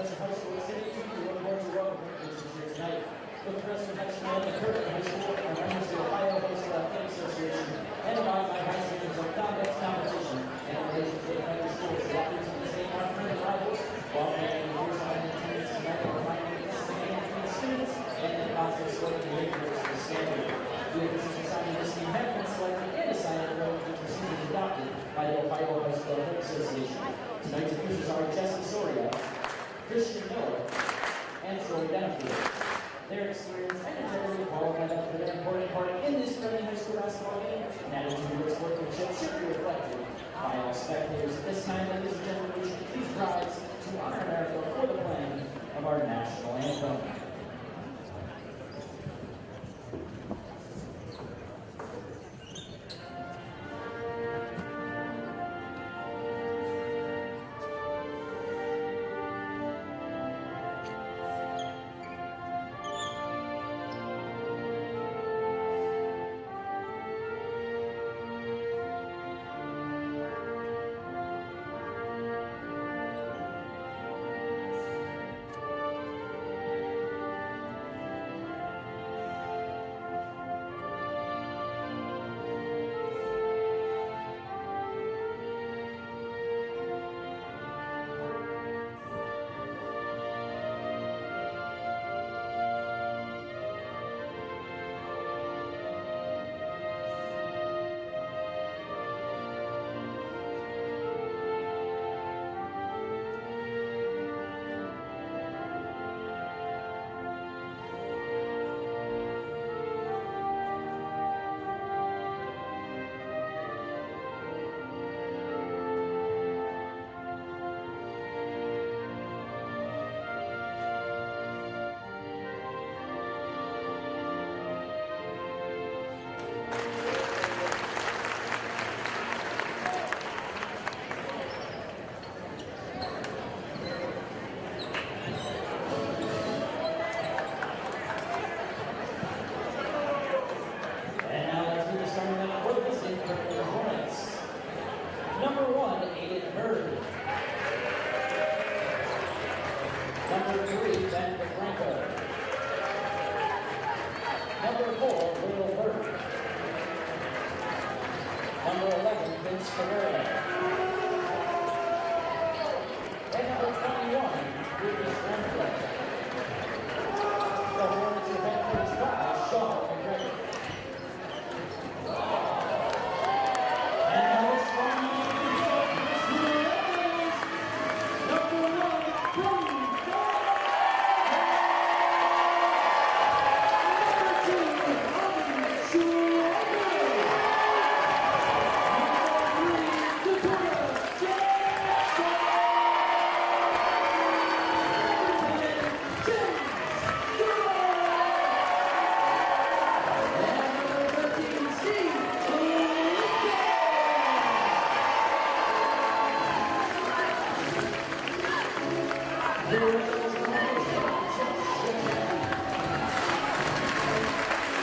Crestwood High School CVC TV. We're going to welcome here tonight with Crestwood High School and the Kirtland High School and members of the Ohio High School Athletic Association and the Modified High School's of Convex competition and in relation to the Ohio schools. Walking to the same market rivals while making the years on the attendance tonight and reminding the students and the process scoring the makers of the standard. The officials decided this team have been selected and decided to go with the procedures adopted by the Ohio High School Athletic Association. Tonight's officials are Jesse Soria, Christian Miller, and Troy Benefield. Their experience and integrity qualified them for their important part in this Kirtland High School basketball game, and attitude towards sportsmanship should be reflected by all spectators. At this time, ladies and gentlemen, we should please rise to honor America for the playing of our national anthem.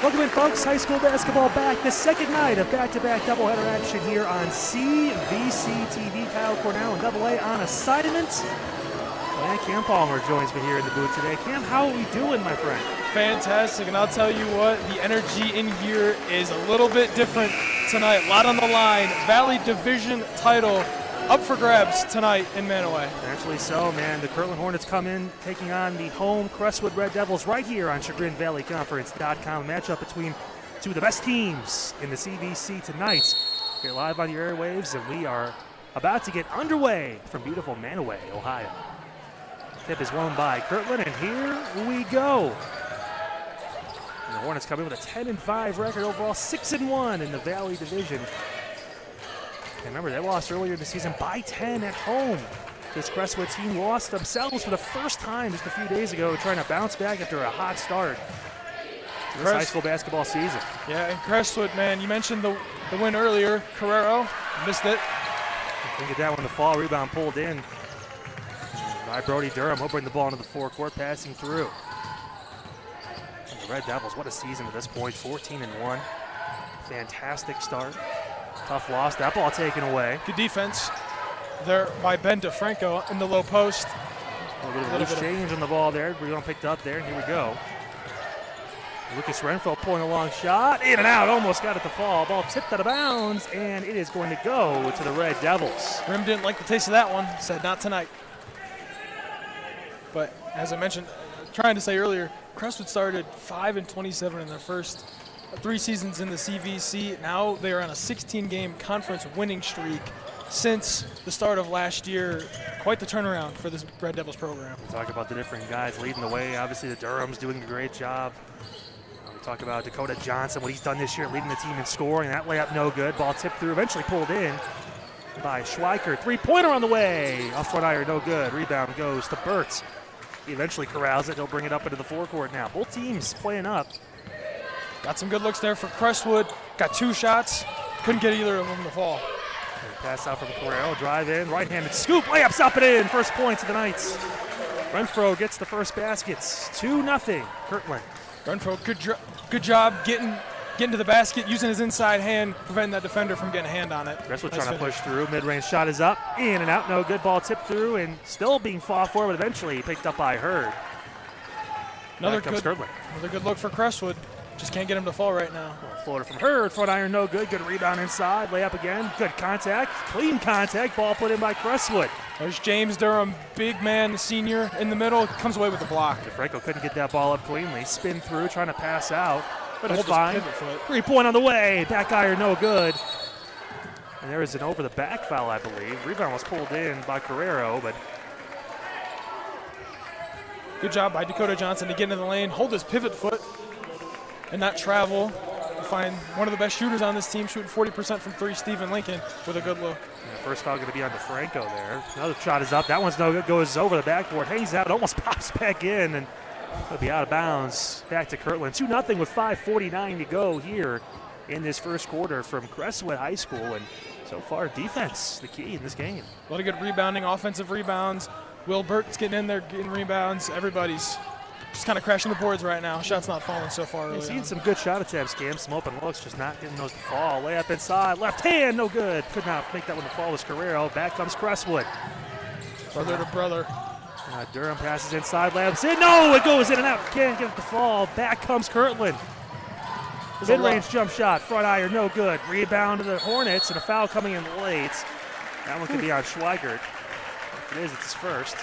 Welcome in, folks. High school basketball back. The second night of back-to-back doubleheader action here on CVC TV. Kyle Cornell and AA on assignment. And Cam Palmer joins me here in the booth today. Cam, how are we doing, my friend? Fantastic, and I'll tell you what, the energy in here is a little bit different tonight. A lot on the line. Valley Division title up for grabs tonight in Mantua. Actually so, man. The Kirtland Hornets come in taking on the home Crestwood Red Devils right here on ChagrinValleyConference.com. A matchup between two of the best teams in the CVC tonight. Here live on your airwaves, and we are about to get underway from beautiful Mantua, Ohio. Tip is won by Kirtland, and here we go. And the Hornets come in with a 10-5 record overall, 6-1 in the Valley Division. And remember, they lost earlier in the season by 10 at home. This Crestwood team lost themselves for the first time just a few days ago, trying to bounce back after a hot start to this high school basketball season. Yeah, and Crestwood, man, you mentioned the win earlier. Carrero missed it. Think of that when the fall rebound pulled in by Brody Durham, hoping the ball into the forecourt, passing through. And the Red Devils, what a season at this point, 14-1. Fantastic start. Tough loss, that ball taken away. Good defense there by Ben DeFranco in the low post. A little loose change on the ball there. Rebound picked up there, and here we go. Lucas Renfro pulling a long shot. In and out, almost got it to fall. Ball tipped out of bounds, and it is going to go to the Red Devils. Rim didn't like the taste of that one. Said not tonight. But as I mentioned, trying to say earlier, Crestwood started 5-27 in their first 3 seasons in the CVC. Now they are on a 16-game conference winning streak since the start of last year. Quite the turnaround for this Red Devils program. We talk about the different guys leading the way. Obviously, the Durham's doing a great job. We talk about Dakota Johnson, what he's done this year, leading the team in scoring. That layup no good. Ball tipped through, eventually pulled in by Schweiker. 3-pointer on the way. Off front iron, no good. Rebound goes to Burt. He eventually corrals it. He'll bring it up into the forecourt now. Both teams playing up. Got some good looks there for Crestwood. Got 2 shots. Couldn't get either of them to fall. Pass out from Carrero, drive in, right-handed scoop, layups up and in. First points of the Knights. Renfro gets the first baskets. 2-0, Kirtland. Renfro, good job getting to the basket, using his inside hand, preventing that defender from getting a hand on it. Crestwood trying to push through. Mid-range shot is up, in and out, no good. Ball tipped through and still being fought for, but eventually picked up by Hurd. Another good look for Crestwood. Just can't get him to fall right now. Floater from Hurd, front iron no good. Good rebound inside, layup again. Good contact, clean contact. Ball put in by Crestwood. There's James Durham, big man, senior in the middle. Comes away with the block. DeFranco couldn't get that ball up cleanly. Spin through, trying to pass out, but it's Hold fine. 3-point on the way. Back iron no good. And there is an over the back foul, I believe. Rebound was pulled in by Carrero, but good job by Dakota Johnson to get into the lane, hold his pivot foot, and not travel. We find one of the best shooters on this team, shooting 40% from 3, Stephen Lincoln, with a good look. And the first foul going to be on DeFranco there. Another shot is up. That one's no good. Goes over the backboard, hangs out, almost pops back in, and it'll be out of bounds. Back to Kirtland. 2-0 with 5:49 to go here in this first quarter from Crestwood High School. And so far, defense the key in this game. A lot of good rebounding, offensive rebounds. Will Burt's getting in there, getting rebounds. Everybody's just kind of crashing the boards right now. Shots not falling so far. We've seen some good shot attempts, Cam. Some open looks, just not getting those to fall. Layup inside, left hand, no good. Could not make that one to fall as Carrero. Back comes Crestwood. Brother to brother. Durham passes inside, layups in. No, it goes in and out. Can't get it to fall. Back comes Kirtland. Mid-range jump shot, front iron, no good. Rebound to the Hornets, and a foul coming in late. That one could be on Schweigert. If it is, it's his first.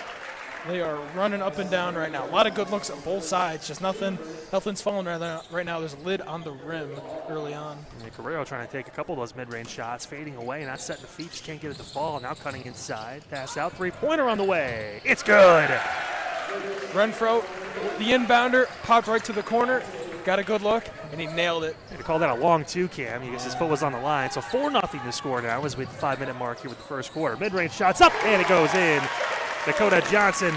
They are running up and down right now. A lot of good looks on both sides. Just nothing's falling right now. There's a lid on the rim early on. And Carrero trying to take a couple of those mid-range shots, fading away, not setting the feet, just can't get it to fall. Now cutting inside, pass out, 3-pointer on the way. It's good. Renfro, the inbounder, popped right to the corner, got a good look, and he nailed it. They call that a long 2, Cam. I guess his foot was on the line. So 4-0 to score now as with the 5-minute mark here with the first quarter. Mid-range shots up, and it goes in. Dakota Johnson,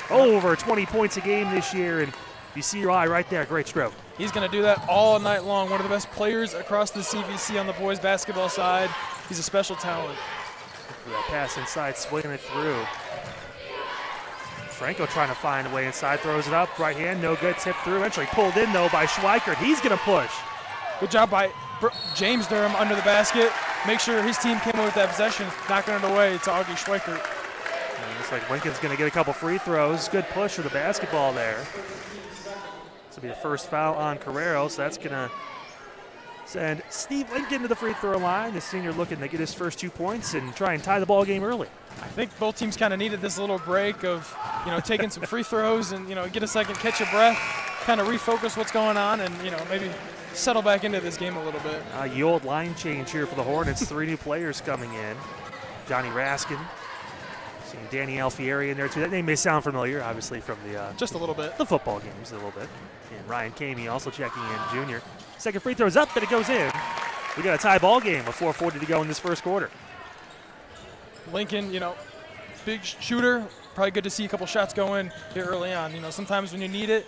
over 20 points a game this year, and you see your eye right there. Great stroke. He's going to do that all night long. One of the best players across the CVC on the boys basketball side. He's a special talent. For that pass inside, swinging it through. Franco trying to find a way inside, throws it up, right hand, no good, tip through. Eventually pulled in, though, by Schweikert. He's going to push. Good job by James Durham under the basket. Make sure his team came away with that possession, knocking it away to Augie Schweikert. Looks like Lincoln's going to get a couple free throws. Good push for the basketball there. This will be the first foul on Carrero, so that's going to send Steve Lincoln to the free throw line. The senior looking to get his first 2 points and try and tie the ball game early. I think both teams kind of needed this little break of, taking some free throws and, get a second, catch your breath, kind of refocus what's going on and, maybe settle back into this game a little bit. The old line change here for the Hornets. 3 new players coming in. Johnny Raskin. Seeing Danny Alfieri in there too. That name may sound familiar, obviously, from the just a little bit. The football games a little bit. And Ryan Kamey also checking in, junior. Second free throw's up, but it goes in. We got a tie ball game with 4:40 to go in this first quarter. Lincoln, big shooter. Probably good to see a couple shots go in here early on. Sometimes when you need it,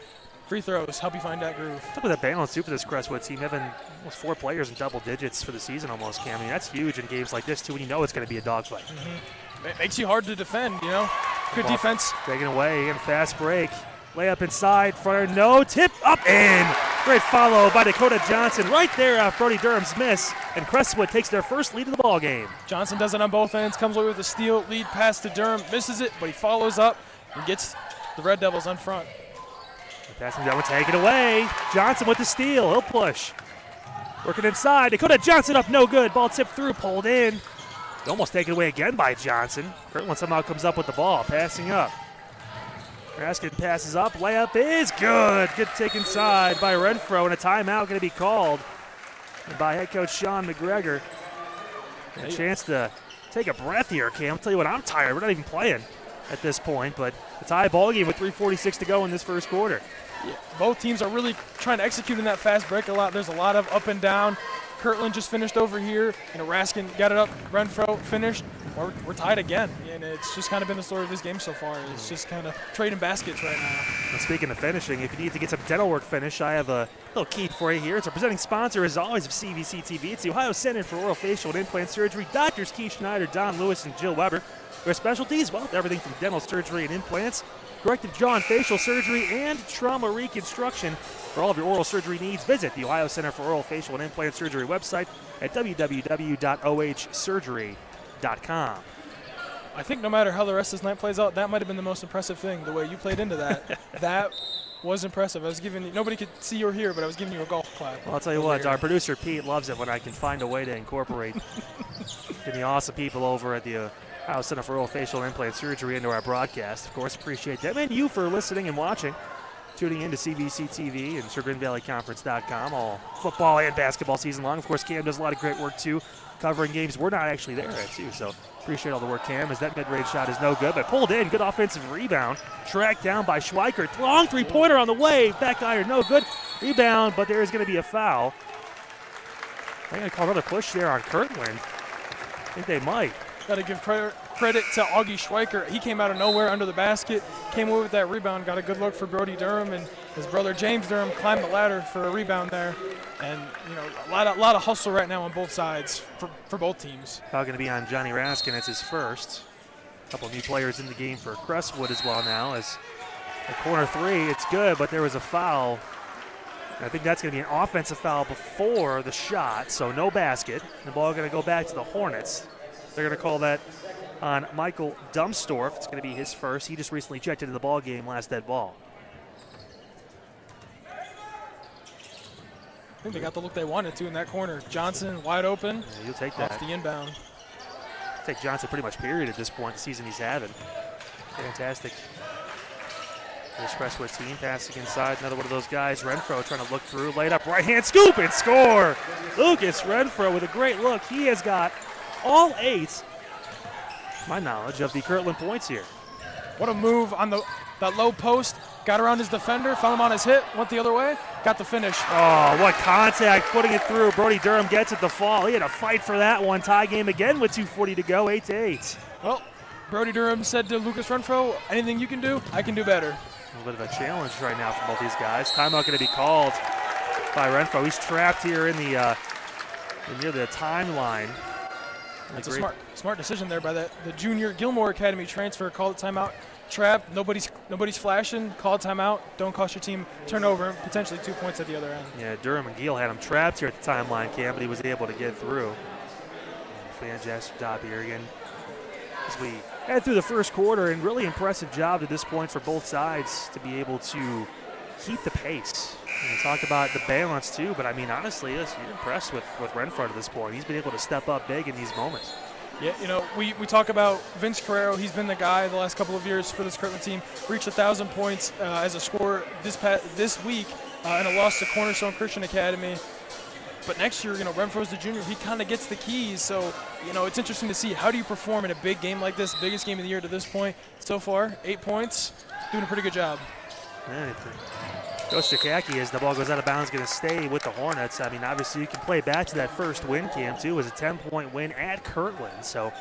free throws help you find that groove. Look at that balance too for this Crestwood team, having almost 4 players in double digits for the season almost, Cam. I mean, that's huge in games like this too when you know it's going to be a dogfight. It makes you hard to defend, Good defense. Taken away, and fast break. Layup inside, front no, tip, up, in. Great follow by Dakota Johnson right there off Brody Durham's miss, and Crestwood takes their first lead of the ball game. Johnson does it on both ends, comes away with a steal, lead pass to Durham, misses it, but he follows up, and gets the Red Devils on front. Passing down, take it away. Johnson with the steal. He'll push. Working inside. Dakota Johnson up, no good. Ball tipped through, pulled in. Almost taken away again by Johnson. Kirtland somehow comes up with the ball, passing up. Raskin passes up. Layup is good. Good take inside by Renfro, and a timeout going to be called by head coach Sean McGregor. A chance to take a breath here, Cam. I'll tell you what, I'm tired. We're not even playing at this point, but a tie ball game with 3:46 to go in this first quarter. Yeah, both teams are really trying to execute in that fast break a lot. There's a lot of up and down. Kirtland just finished over here. Raskin got it up. Renfro finished. We're tied again, and it's just kind of been the story of this game so far. It's just kind of trading baskets right now. Well, speaking of finishing, if you need to get some dental work finish, I have a little key for you here. It's our presenting sponsor, as always, of CVC TV. It's the Ohio Center for Oral Facial and Implant Surgery. Doctors Keith Schneider, Don Lewis, and Jill Weber. Their specialties, well, everything from dental surgery and implants, corrective jaw and facial surgery, and trauma reconstruction. For all of your oral surgery needs, visit the Ohio Center for Oral Facial and Implant Surgery website at www.ohsurgery.com. I think no matter how the rest of this night plays out, that might have been the most impressive thing, the way you played into that. That was impressive. I was giving you, nobody could see or hear, but I was giving you a golf clap. Well, I'll tell you what, our producer Pete loves it when I can find a way to incorporate the awesome people over at the Ohio Center for Oral Facial and Implant Surgery into our broadcast. Of course, appreciate them and you for listening and watching. Tuning in to CVC TV and ChagrinValleyConference.com all football and basketball season long. Of course, Cam does a lot of great work, too, covering games we're not actually there at, too. So appreciate all the work, Cam, as that mid-range shot is no good, but pulled in. Good offensive rebound. Tracked down by Schweikert. Long three-pointer on the way. Back iron, no good. Rebound, but there is going to be a foul. They're going to call another push there on Kirtland. I think they might. Got to give credit to Augie Schweikert. He came out of nowhere under the basket, came away with that rebound, got a good look for Brody Durham, and his brother James Durham climbed the ladder for a rebound there. And, a lot of hustle right now on both sides for both teams. Foul going to be on Johnny Raskin. It's his first. A couple new players in the game for Crestwood as well now. As a corner three, it's good, but there was a foul. I think that's going to be an offensive foul before the shot, so no basket. The ball going to go back to the Hornets. They're going to call that on Michael Dumstorff. It's going to be his first. He just recently checked into the ball game last dead ball. I think they got the look they wanted to in that corner. Johnson wide open. Yeah, you'll take that. Off the inbound. Take Johnson pretty much period at this point, the season he's having. Fantastic. This Crestwood team passing inside. Another one of those guys. Renfro trying to look through. Laid up right hand. Scoop and score. Lucas Renfro with a great look. He has got all 8, to my knowledge, of the Kirtland points here. What a move on that low post. Got around his defender, found him on his hip, went the other way, got the finish. Oh, what contact, putting it through. Brody Durham gets it to fall. He had to fight for that one. Tie game again with 2:40 to go, 8-8. Well, Brody Durham said to Lucas Renfro, anything you can do, I can do better. A little bit of a challenge right now for both these guys. Timeout going to be called by Renfro. He's trapped here in the near the timeline. That's a smart decision there by the junior Gilmore Academy transfer. Call it timeout. Trap. Nobody's flashing. Call it timeout. Don't cost your team turnover. Potentially 2 points at the other end. Yeah, Durham and Giel had him trapped here at the timeline, Cam, but he was able to get through. Fantastic job here again as we head through the first quarter, and really impressive job to this point for both sides to be able to keep the pace. And talk about the balance too, but I mean, honestly, you're impressed with Renfro at this point. He's been able to step up big in these moments. Yeah, we talk about Vince Carrero. He's been the guy the last couple of years for this Kirtland team. Reached 1,000 points as a scorer this week in a loss to Cornerstone Christian Academy. But next year, Renfro's the junior. He kind of gets the keys. So, it's interesting to see how do you perform in a big game like this, biggest game of the year to this point. So far, 8 points, doing a pretty good job. Yeah, Coach Jakacki, as the ball goes out of bounds, going to stay with the Hornets. I mean, obviously, you can play back to that first win, Cam, too. It was a 10-point win at Kirtland. So,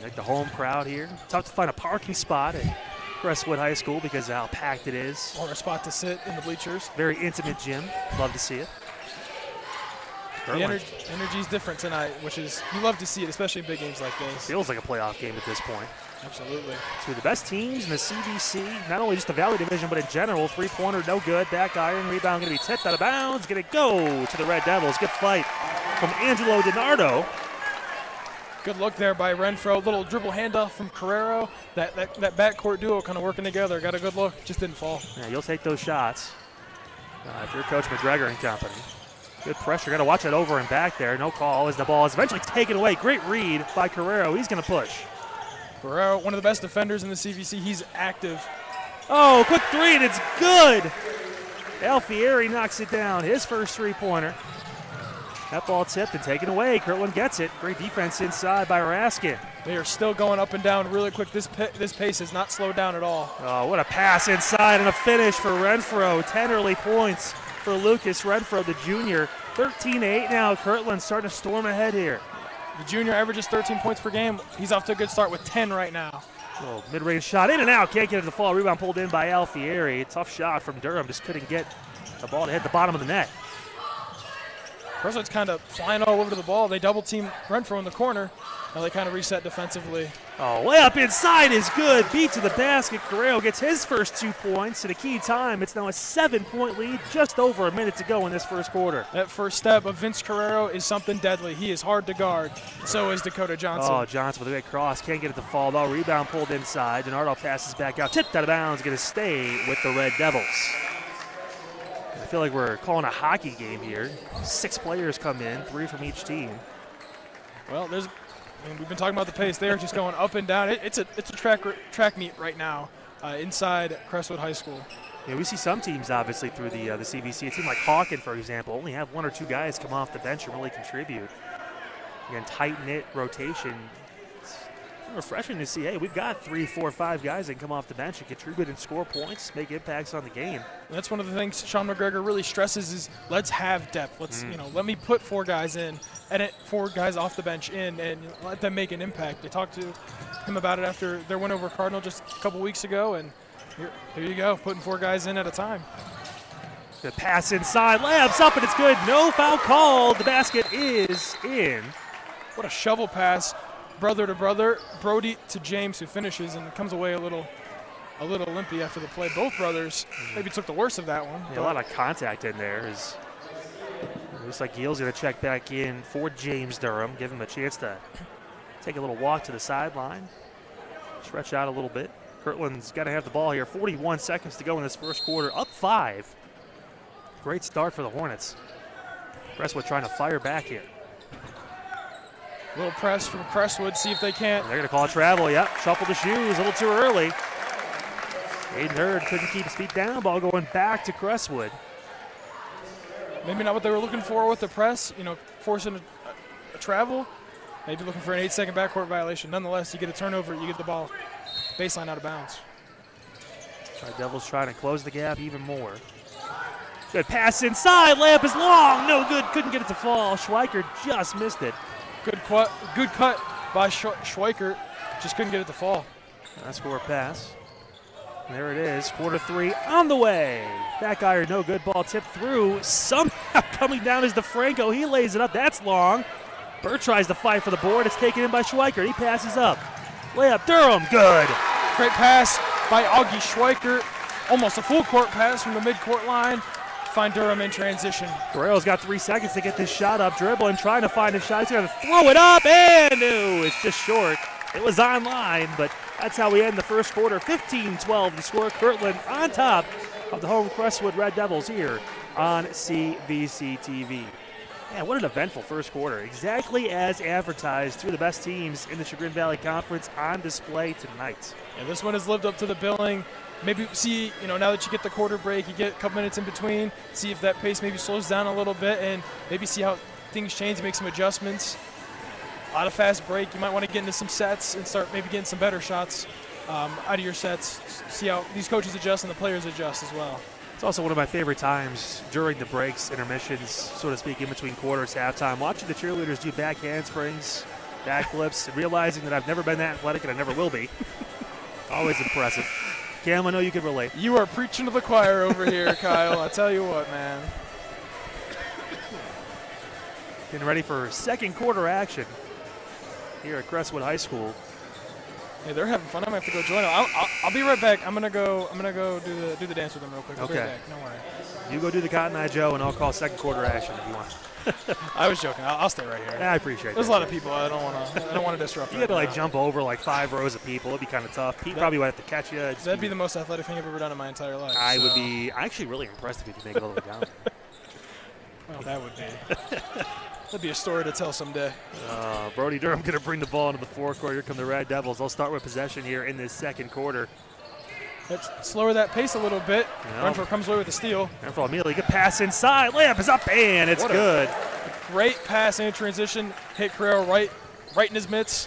like the home crowd here. Tough to find a parking spot at Crestwood High School because of how packed it is. Or a spot to sit in the bleachers. Very intimate gym. Love to see it. The energy is different tonight, which is, you love to see it, especially in big games like this. Feels like a playoff game at this point. Absolutely. Two of the best teams in the CVC, not only just the Valley Division, but in general. Three-pointer, no good. Back iron, rebound going to be tipped out of bounds. Going to go to the Red Devils. Good fight from Angelo DiNardo. Good look there by Renfro. Little dribble handoff from Carrero. That backcourt duo kind of working together. Got a good look. Just didn't fall. Yeah, you'll take those shots if you're Coach McGregor and company. Good pressure. Got to watch it over and back there. No call as the ball is eventually taken away. Great read by Carrero. He's going to push. Carrero, one of the best defenders in the CVC. He's active. Oh, quick three, and it's good. Alfieri knocks it down. His first three-pointer. That ball tipped and taken away. Kirtland gets it. Great defense inside by Raskin. They are still going up and down really quick. This pace has not slowed down at all. Oh, what a pass inside and a finish for Renfro. 10 early points for Lucas Renfro, the junior. 13-8 now. Kirtland starting to storm ahead here. The junior averages 13 points per game. He's off to a good start with 10 right now. Oh, mid-range shot in and out. Can't get it to fall. Rebound pulled in by Alfieri. Tough shot from Durham. Just couldn't get the ball to hit the bottom of the net. Crestwood's kind of flying all over to the ball. They double team Renfro in the corner. Now they kind of reset defensively. Oh, layup inside is good. Beat to the basket. Carrero gets his first 2 points at a key time. It's now a 7-point lead, just over a minute to go in this first quarter. That first step of Vince Carrero is something deadly. He is hard to guard. So is Dakota Johnson. Oh, Johnson with a great cross. Can't get it to fall, though. Rebound pulled inside. DiNardo passes back out. Tipped out of bounds. Going to stay with the Red Devils. I feel like we're calling a hockey game here. 6 players come in, 3 from each team. Well, we've been talking about the pace. They are just going up and down. It's a track meet right now inside Crestwood High School. Yeah, we see some teams obviously through the CVC. A team like Hawken, for example, only have 1 or 2 guys come off the bench and really contribute. Again, tight-knit rotation. It's refreshing to see, hey, we've got 3, 4, 5 guys that can come off the bench and contribute and score points, make impacts on the game. And that's one of the things Sean McGregor really stresses is let's have depth. Let's let me put 4 guys in and 4 guys off the bench in and let them make an impact. They talked to him about it after their win over Cardinal just a couple weeks ago, and here you go, putting 4 guys in at a time. The pass inside, layups up, and it's good. No foul called. The basket is in. What a shovel pass. Brother to brother, Brody to James, who finishes and comes away a little limpy after the play. Both brothers maybe took the worst of that one. Yeah, a lot of contact in there. Looks like Gill's going to check back in for James Durham, give him a chance to take a little walk to the sideline, stretch out a little bit. Kirtland's got to have the ball here. 41 seconds to go in this first quarter, up 5. Great start for the Hornets. Crestwood trying to fire back here. Little press from Crestwood, see if they can't. They're going to call travel, yep. Shuffle the shoes, a little too early. Aiden Hurd couldn't keep his feet down. Ball going back to Crestwood. Maybe not what they were looking for with the press, forcing a travel. Maybe looking for an 8-second backcourt violation. Nonetheless, you get a turnover, you get the ball baseline out of bounds. Red Devils trying to close the gap even more. Good pass inside, layup is long, no good, couldn't get it to fall. Schweiker just missed it. Good cut by Schweiker, just couldn't get it to fall. Nice score pass. There it is, quarter 3 on the way. Back iron, no good, ball tipped through. Somehow coming down is DeFranco, he lays it up, that's long. Burr tries to fight for the board, it's taken in by Schweiker, he passes up. Layup, Durham, good. Great pass by Augie Schweiker, almost a full court pass from the midcourt line. Find Durham in transition. Guerrero's got 3 seconds to get this shot up, dribbling, trying to find a shot. He's going to throw it up, and no, it's just short. It was on line, but that's how we end the first quarter. 15-12 to score. Kirtland on top of the home Crestwood Red Devils here on CVC TV. Man, what an eventful first quarter. Exactly as advertised, 2 of the best teams in the Chagrin Valley Conference on display tonight. And this one has lived up to the billing. Maybe see, now that you get the quarter break, you get a couple minutes in between, see if that pace maybe slows down a little bit and maybe see how things change, make some adjustments. A lot of fast break. You might want to get into some sets and start maybe getting some better shots out of your sets. See how these coaches adjust and the players adjust as well. It's also one of my favorite times during the breaks, intermissions, so to speak, in between quarters, halftime, watching the cheerleaders do back handsprings, backflips, and realizing that I've never been that athletic and I never will be. Always impressive. Cam, I know you can relate. You are preaching to the choir over here, Kyle. I tell you what, man. Getting ready for second quarter action here at Crestwood High School. Hey, they're having fun. I'm gonna have to go join them. I'll be right back. I'm gonna go do the dance with them real quick. I'll be right back. Don't worry. You go do the Cotton Eye Joe, and I'll call second quarter action if you want. I was joking. I'll stay right here. Yeah, I appreciate it. There's a lot of people. I don't want to disrupt. You had to jump over like 5 rows of people. It'd be kind of tough. Pete probably would have to catch you. That'd be the most athletic thing I've ever done in my entire life. I would be actually really impressed if you could make it all the way down. Well, that would be. That'd be a story to tell someday. Brody Durham going to bring the ball into the forecourt. Here come the Red Devils. They'll start with possession here in this second quarter. Let's slower that pace a little bit. Renfro comes away with the steal. Renfro immediately good pass inside. Layup is up and it's good. Great pass in transition. Hit Carrero right in his mitts.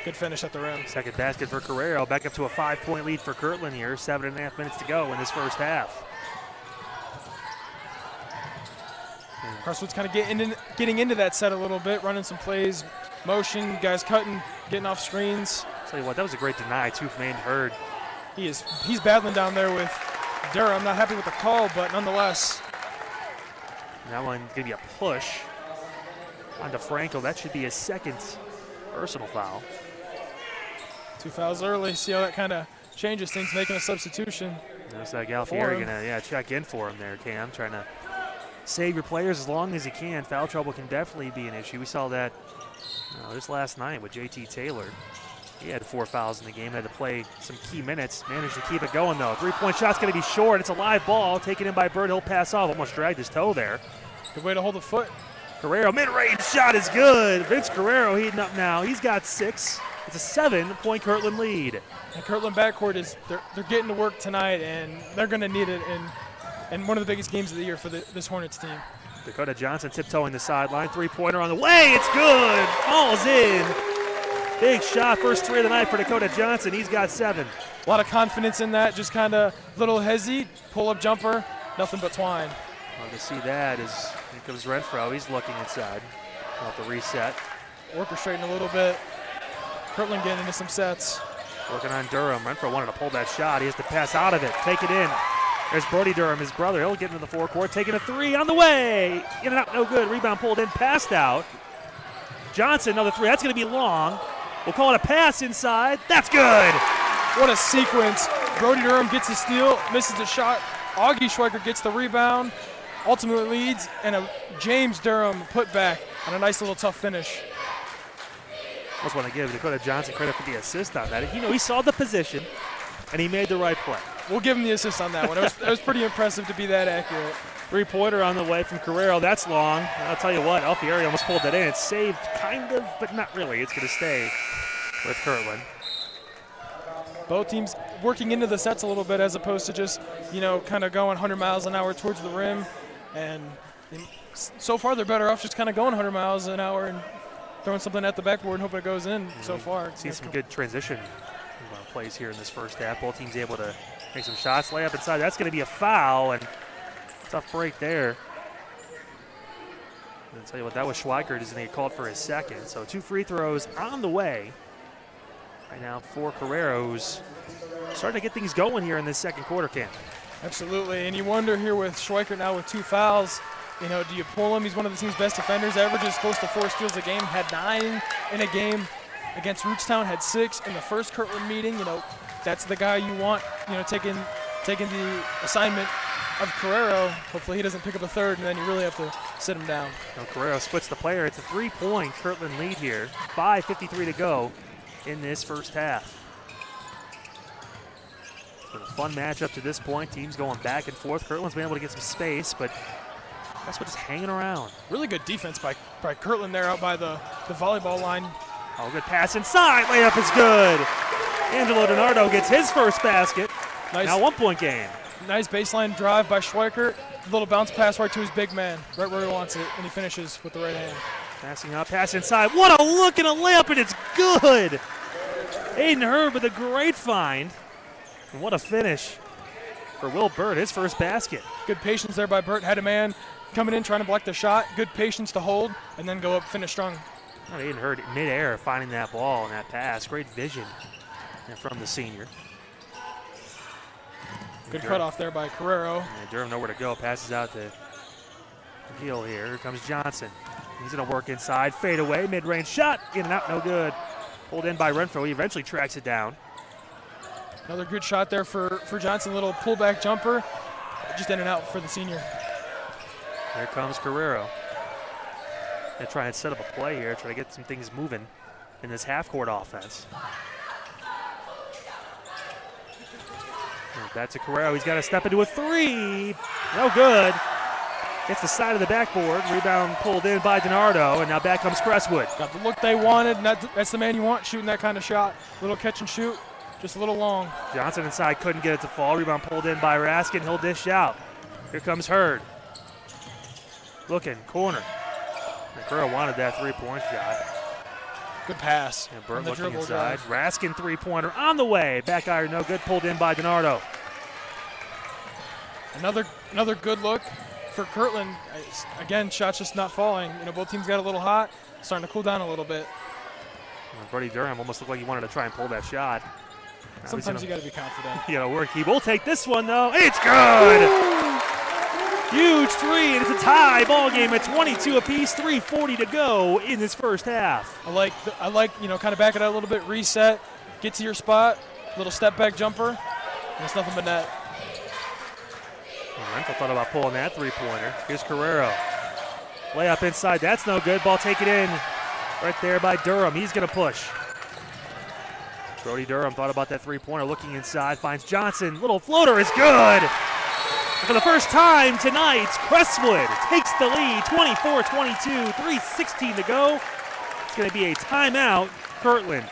Good finish at the rim. Second basket for Carrero. Back up to a 5-point lead for Kirtland here. 7.5 minutes to go in this first half. Crestwood's kind of getting into that set a little bit, running some plays, motion, guys cutting, getting off screens. Tell you what, that was a great deny too from Aiden Hurd. He's battling down there with Durham. Not happy with the call, but nonetheless. That one's going to be a push onto Franco. That should be his second personal foul. 2 fouls early. See how that kind of changes things, making a substitution. Looks like Alfieri going to check in for him there, Cam, trying to save your players as long as you can. Foul trouble can definitely be an issue. We saw that this last night with JT Taylor. He had 4 fouls in the game, had to play some key minutes. Managed to keep it going, though. 3-point shot's going to be short. It's a live ball. Taken in by Bird. He'll pass off. Almost dragged his toe there. Good way to hold the foot. Carrero, mid-range shot is good. Vince Carrero heating up now. He's got 6. It's a 7-point Kirtland lead. And Kirtland backcourt they're getting to work tonight, and they're going to need it in one of the biggest games of the year for this Hornets team. Dakota Johnson tiptoeing the sideline. 3-pointer on the way. It's good. Falls in. Big shot. First 3 of the night for Dakota Johnson. He's got 7. A lot of confidence in that. Just kind of little hezzy, pull-up jumper, nothing but twine. Well, to see that is here comes Renfro. He's looking inside. Off the reset. Orchestrating a little bit. Kirtland getting into some sets. Working on Durham. Renfro wanted to pull that shot. He has to pass out of it. Take it in. There's Brody Durham, his brother. He'll get into the forecourt. Taking a 3 on the way. In and out, no good. Rebound pulled in, passed out. Johnson, another 3. That's going to be long. We'll call it a pass inside. That's good. What a sequence. Brody Durham gets the steal, misses the shot. Augie Schweiker gets the rebound, ultimately leads, and a James Durham put back on a nice little tough finish. I just want to give Dakota Johnson credit for the assist on that. He saw the position, and he made the right play. We'll give him the assist on that one. It was pretty impressive to be that accurate. 3-pointer on the way from Carrero. That's long. I'll tell you what, Alfieri almost pulled that in. It's saved, kind of, but not really. It's going to stay with Kirtland. Both teams working into the sets a little bit as opposed to just, kind of going 100 miles an hour towards the rim. And so far they're better off just kind of going 100 miles an hour and throwing something at the backboard and hoping it goes in so far. Seen some good transition plays here in this first half. Both teams able to make some shots, lay up inside. That's going to be a foul, and tough break there. I'll tell you what, that was Schweikert is going to get called for his second. So 2 free throws on the way. Right now for Carrero, who's starting to get things going here in this second quarter, Cam. Absolutely, and you wonder here with Schweikert now with 2 fouls, do you pull him? He's one of the team's best defenders, averages close to 4 steals a game, had 9 in a game against Rootstown, had 6 in the first Kirtland meeting. That's the guy you want, taking the assignment of Carrero. Hopefully he doesn't pick up a third, and then you really have to sit him down. Carrero splits the player. It's a 3-point Kirtland lead here. 5:53 to go in this first half. It's been a fun matchup to this point. Teams going back and forth. Kirtland's been able to get some space, but that's what is hanging around. Really good defense by Kirtland there out by the volleyball line. Oh, good pass inside. Layup is good. Angelo DiNardo gets his first basket. Nice. Now 1-point game. Nice baseline drive by Schweikert. Little bounce pass right to his big man, right where he wants it, and he finishes with the right hand. Passing up, pass inside. What a look and a layup, and it's good. Aiden Hurd with a great find. And what a finish for Will Burt, his first basket. Good patience there by Burt. Had a man coming in trying to block the shot. Good patience to hold and then go up, finish strong. Aiden Hurd midair finding that ball and that pass. Great vision from the senior. Good cutoff there by Carrero. And Durham nowhere to go. Passes out to Gill here. Here comes Johnson. He's going to work inside. Fade away. Mid-range shot. In and out. No good. Pulled in by Renfro. He eventually tracks it down. Another good shot there for Johnson. Little pullback jumper. Just in and out for the senior. Here comes Carrero. Gonna try and set up a play here, try to get some things moving in this half-court offense. Back to Carrero. He's got to step into a three. No good. Gets the side of the backboard. Rebound pulled in by DiNardo, and now back comes Crestwood. Got the look they wanted, and that's the man you want shooting that kind of shot. Little catch and shoot, just a little long. Johnson inside, couldn't get it to fall. Rebound pulled in by Raskin. He'll dish out. Here comes Hurd. Looking, corner. Carrero wanted that three-point shot. Good pass. And Burt looking inside. Raskin three-pointer on the way. Back iron, no good. Pulled in by DiNardo. Another good look for Kirtland. Again, shots just not falling. Both teams got a little hot, starting to cool down a little bit. Brody Durham almost looked like he wanted to try and pull that shot. Sometimes you got to be confident. He will take this one though. It's good. Huge three, and it's a tie ball game at 22 apiece. 3:40 to go in this first half. I like kind of back it out a little bit, reset, get to your spot, little step back jumper, and it's nothing but net. Renfro thought about pulling that three-pointer. Here's Carrero. Layup inside, that's no good. Ball taken in right there by Durham. He's going to push. Brody Durham thought about that three-pointer, looking inside, finds Johnson. Little floater is good. And for the first time tonight, Crestwood takes the lead, 24-22, 3:16 to go. It's going to be a timeout, Kirtland.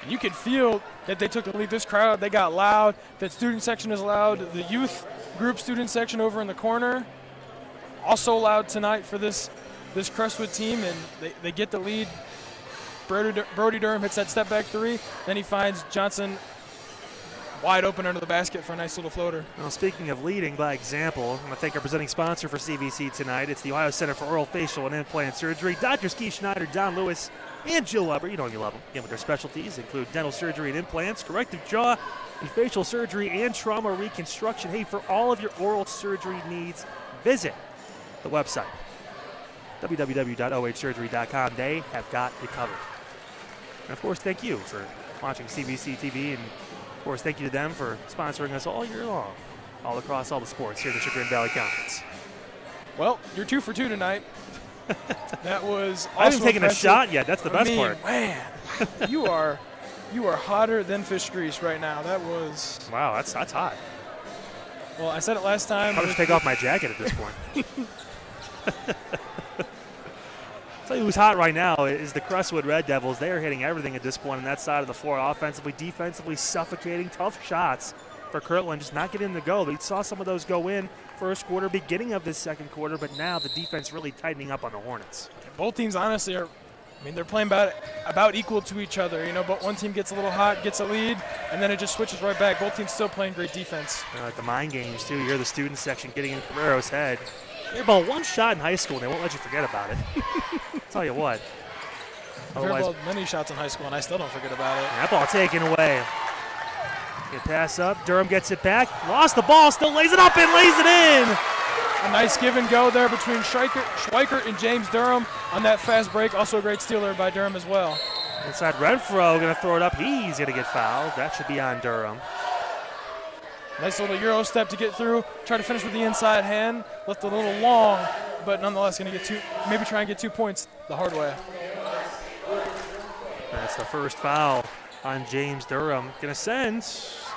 You can feel that they took the lead. This crowd, they got loud. That student section is loud. The youth group student section over in the corner, also loud tonight for this Crestwood team, and they get the lead. Brody Durham hits that step back three, then he finds Johnson wide open under the basket for a nice little floater. Well, speaking of leading by example, I want to thank our presenting sponsor for CVC tonight. It's the Ohio Center for Oral, Facial, and Implant Surgery. Drs. Keith Schneider, Don Lewis, and Jill Weber. You know you love them. Again, with their specialties include dental surgery and implants, corrective jaw and facial surgery, and trauma reconstruction. Hey, for all of your oral surgery needs, visit the website, www.ohsurgery.com. They have got it covered. And, of course, thank you for watching CVC TV, and, of course, thank you to them for sponsoring us all year long, all across all the sports here in the Chagrin Valley Conference. Well, you're 2 for 2 tonight. That was I haven't taken a shot yet. That's the best part. Man, you are hotter than fish grease right now. That was... Wow, that's hot. Well, I said it last time. I'll just take off my jacket at this point. I'll tell you who's hot right now is the Crestwood Red Devils. They are hitting everything at this point on that side of the floor. Offensively, defensively, suffocating. Tough shots for Kirtland, just not getting them to go. We saw some of those go in first quarter, beginning of this second quarter, but now the defense really tightening up on the Hornets. Both teams, honestly, they're playing about equal to each other, but one team gets a little hot, gets a lead, and then it just switches right back. Both teams still playing great defense. Like the mind games, too. You hear the student section getting in Carrero's head. They ball one shot in high school, and they won't let you forget about it. I'll tell you what. I've heard many shots in high school, and I still don't forget about it. That ball taken away. Good pass up. Durham gets it back. Lost the ball. Still lays it up and lays it in. A nice give and go there between Schweikert and James Durham on that fast break. Also a great steal there by Durham as well. Inside Renfro going to throw it up. He's going to get fouled. That should be on Durham. Nice little Euro step to get through. Try to finish with the inside hand. Left a little long, but nonetheless going to get maybe try and get 2 points the hard way. That's the first foul on James Durham. Going to send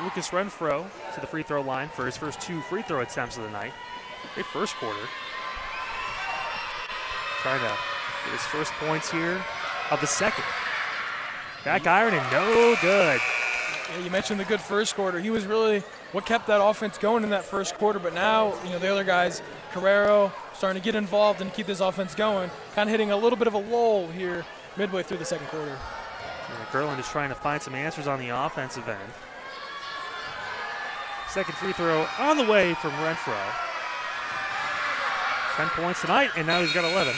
Lucas Renfro to the free throw line for his first 2 free throw attempts of the night. Great first quarter. Trying to get his first points here of the second. Back iron and no good. Yeah, you mentioned the good first quarter. He was really what kept that offense going in that first quarter, but now, the other guys, Carrero, starting to get involved and keep this offense going, kind of hitting a little bit of a lull here midway through the second quarter. Kirtland is trying to find some answers on the offensive end. Second free throw on the way from Renfro. 10 points tonight, and now he's got 11.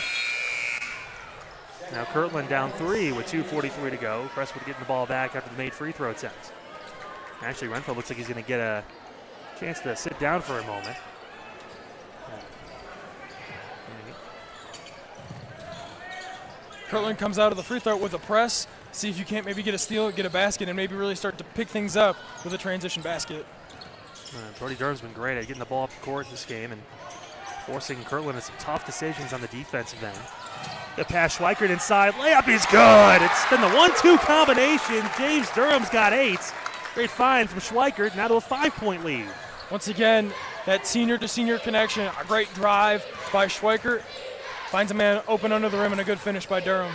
Now Kirtland down 3 with 2:43 to go. Crestwood getting the ball back after the made free throw attempts. Actually, Renfro looks like he's going to get a chance to sit down for a moment. Kirtland comes out of the free throw with a press, see if you can't maybe get a steal, get a basket, and maybe really start to pick things up with a transition basket. Brody Durham's been great at getting the ball up the court this game and forcing Kirtland into some tough decisions on the defensive end. The pass, Schweikert inside, layup is good. It's been the 1-2 combination. James Durham's got 8. Great find from Schweikert, now to a 5-point lead. Once again, that senior-to-senior connection, a great drive by Schweikert. Finds a man open under the rim and a good finish by Durham.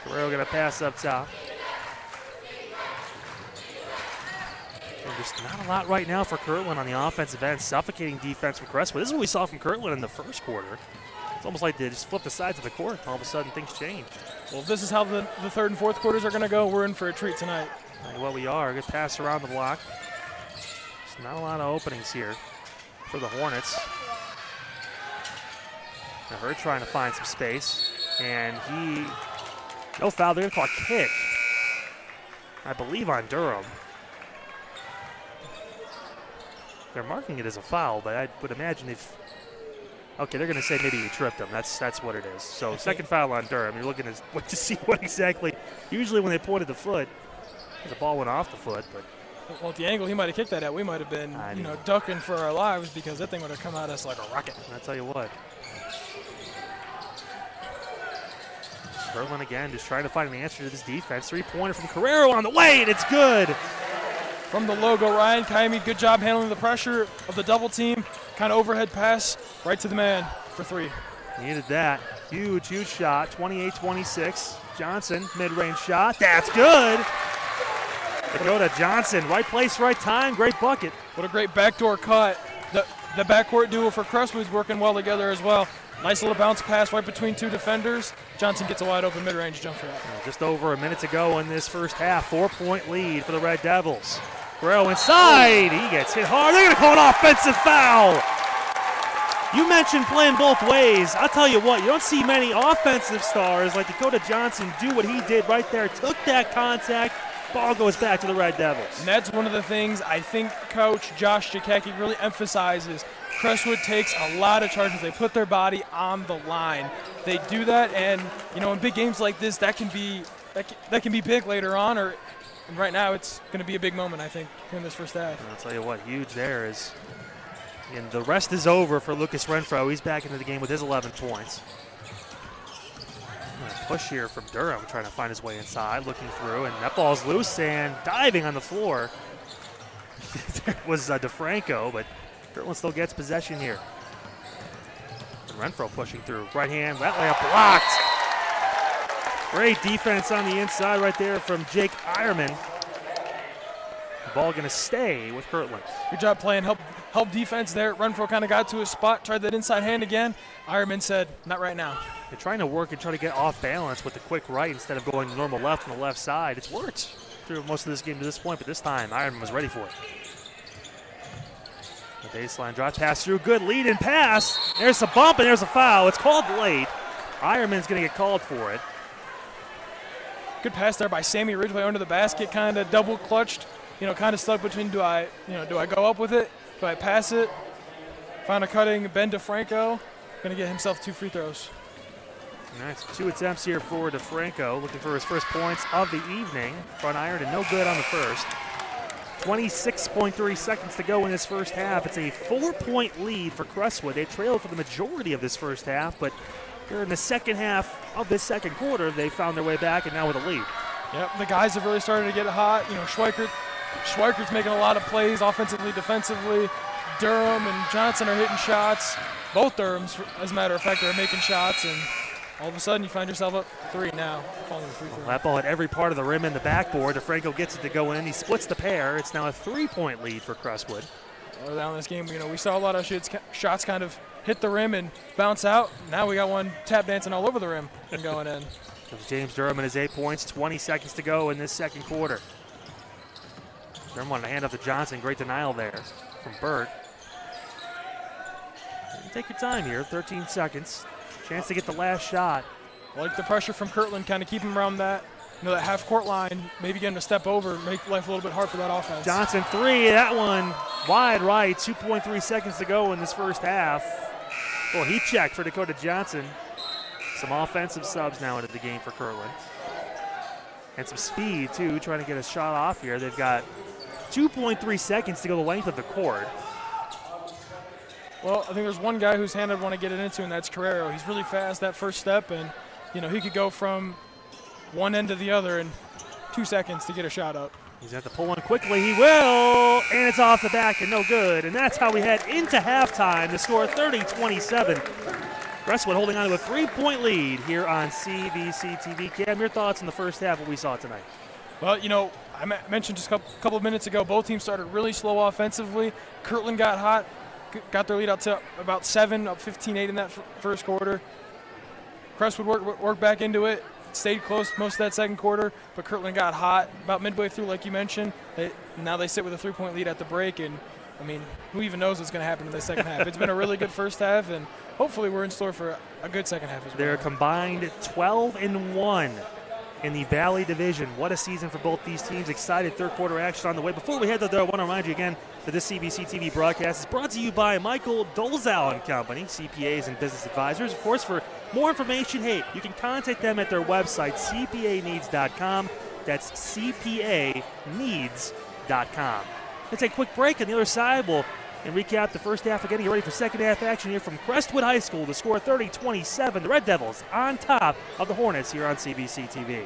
Guerrero going to pass up top. And just not a lot right now for Kirtland on the offensive end. Suffocating defense from Crestwood. This is what we saw from Kirtland in the first quarter. It's almost like they just flipped the sides of the court. All of a sudden, things change. Well, if this is how the third and fourth quarters are going to go, we're in for a treat tonight. Well, we are. Good pass around the block. Just not a lot of openings here for the Hornets. Now Hurd trying to find some space. And no foul. They're going to call a kick, I believe, on Durham. They're marking it as a foul, but I would imagine if... Okay, they're going to say maybe he tripped him. That's what it is. So second foul on Durham. You're looking to see what exactly... Usually when they pointed the foot, the ball went off the foot, but... Well, at the angle he might have kicked that at, we might have been, ducking for our lives because that thing would have come at us like a rocket. I'll tell you what. Kirtland again just trying to find an answer to this defense. 3-pointer from Carrero on the way, and it's good. From the logo, Ryan Kaimi, good job handling the pressure of the double team. Kind of overhead pass right to the man for 3. Needed that. Huge shot. 28-26. Johnson, mid-range shot. That's good. Dakota Johnson, right place, right time. Great bucket. What a great backdoor cut. The backcourt duo for Crestwood's working well together as well. Nice little bounce pass right between 2 defenders. Johnson gets a wide open mid-range jump shot. Just over a minute to go in this first half. 4-point lead for the Red Devils. Guerrero inside. He gets hit hard. They're going to call an offensive foul. You mentioned playing both ways. I'll tell you what, you don't see many offensive stars like Dakota Johnson do what he did right there. Took that contact. Ball goes back to the Red Devils. And that's one of the things I think Coach Josh Jakecki really emphasizes. Crestwood takes a lot of charges. They put their body on the line. They do that, and in big games like this, that can be big later on. And right now, it's going to be a big moment, I think, in this first half. And I'll tell you what, huge there is. And the rest is over for Lucas Renfro. He's back into the game with his 11 points. Push here from Durham, trying to find his way inside, looking through, and that ball's loose and diving on the floor. There was DeFranco, but Kirtland still gets possession here. And Renfro pushing through. Right hand, that layup blocked. Great defense on the inside right there from Jake Ironman. The ball going to stay with Kirtland. Good job playing help defense there. Renfro kind of got to his spot, tried that inside hand again. Ironman said, not right now. They're trying to work and try to get off balance with the quick right instead of going normal left on the left side. It's worked through most of this game to this point, but this time Ironman was ready for it. The baseline draw pass through, good lead and pass. There's a bump and there's a foul. It's called late. Ironman's going to get called for it. Good pass there by Sammy Ridgway under the basket, kind of double clutched. Kind of stuck between do I go up with it? Do I pass it? Found a cutting Ben DeFranco. Going to get himself 2 free throws. All right, so 2 attempts here for DeFranco, looking for his first points of the evening. Front iron and no good on the first. 26.3 seconds to go in this first half. It's a 4-point lead for Crestwood. They trailed for the majority of this first half, but here in the second half of this second quarter, they found their way back and now with a lead. Yep, the guys have really started to get hot. Schweikert's making a lot of plays offensively, defensively. Durham and Johnson are hitting shots. Both Durhams, as a matter of fact, are making shots, and all of a sudden you find yourself up 3 now. Following the free throw. That ball at every part of the rim and the backboard. DeFranco gets it to go in. He splits the pair. It's now a 3-point lead for Crestwood. Early down in this game, we saw a lot of shots kind of hit the rim and bounce out. Now we got one tap dancing all over the rim and going in. James Durham and his 8 points. 20 seconds to go in this second quarter. Durham wanted to hand off to Johnson. Great denial there from Burt. Take your time here. 13 seconds. Chance to get the last shot. I like the pressure from Kirtland, kind of keep him around that half-court line, maybe get him to step over, make life a little bit hard for that offense. Johnson 3, that one wide right. 2.3 seconds to go in this first half. Well, heat check for Dakota Johnson. Some offensive subs now into the game for Kirtland. and some speed, too, trying to get a shot off here. They've got 2.3 seconds to go the length of the court. Well, I think there's one guy whose hand I'd want to get it into, and that's Carrero. He's really fast that first step, and, you know, he could go from one end to the other in 2 seconds to get a shot up. He's going to have to pull one quickly. He will, and it's off the back and no good. And that's how we head into halftime. The score 30-27. Crestwood holding on to a 3-point lead here on CVC TV. Cam, your thoughts on the first half, what we saw tonight? Well, you know, I mentioned just a couple of minutes ago, both teams started really slow offensively. Kirtland got hot, got their lead out to about 7, up 15-8 in that first quarter. Crestwood worked back into it, stayed close most of that second quarter, but Kirtland got hot about midway through, like you mentioned. Now they sit with a 3-point lead at the break, and, I mean, who even knows what's going to happen in the second half? It's been a really good first half, and hopefully we're in store for a good second half as well. They're combined 12-1 in the Valley Division. What a season for both these teams. Excited third quarter action on the way. Before we head to there, I want to remind you again that this CVC TV broadcast is brought to you by Michael Dolzow and Company, CPAs and business advisors. Of course, for more information, hey, you can contact them at their website, cpaneeds.com. That's cpaneeds.com. Let's take a quick break. On the other side, we'll recap the first half again. Get ready for second half action here from Crestwood High School. The score 30-27. The Red Devils on top of the Hornets here on CVC TV.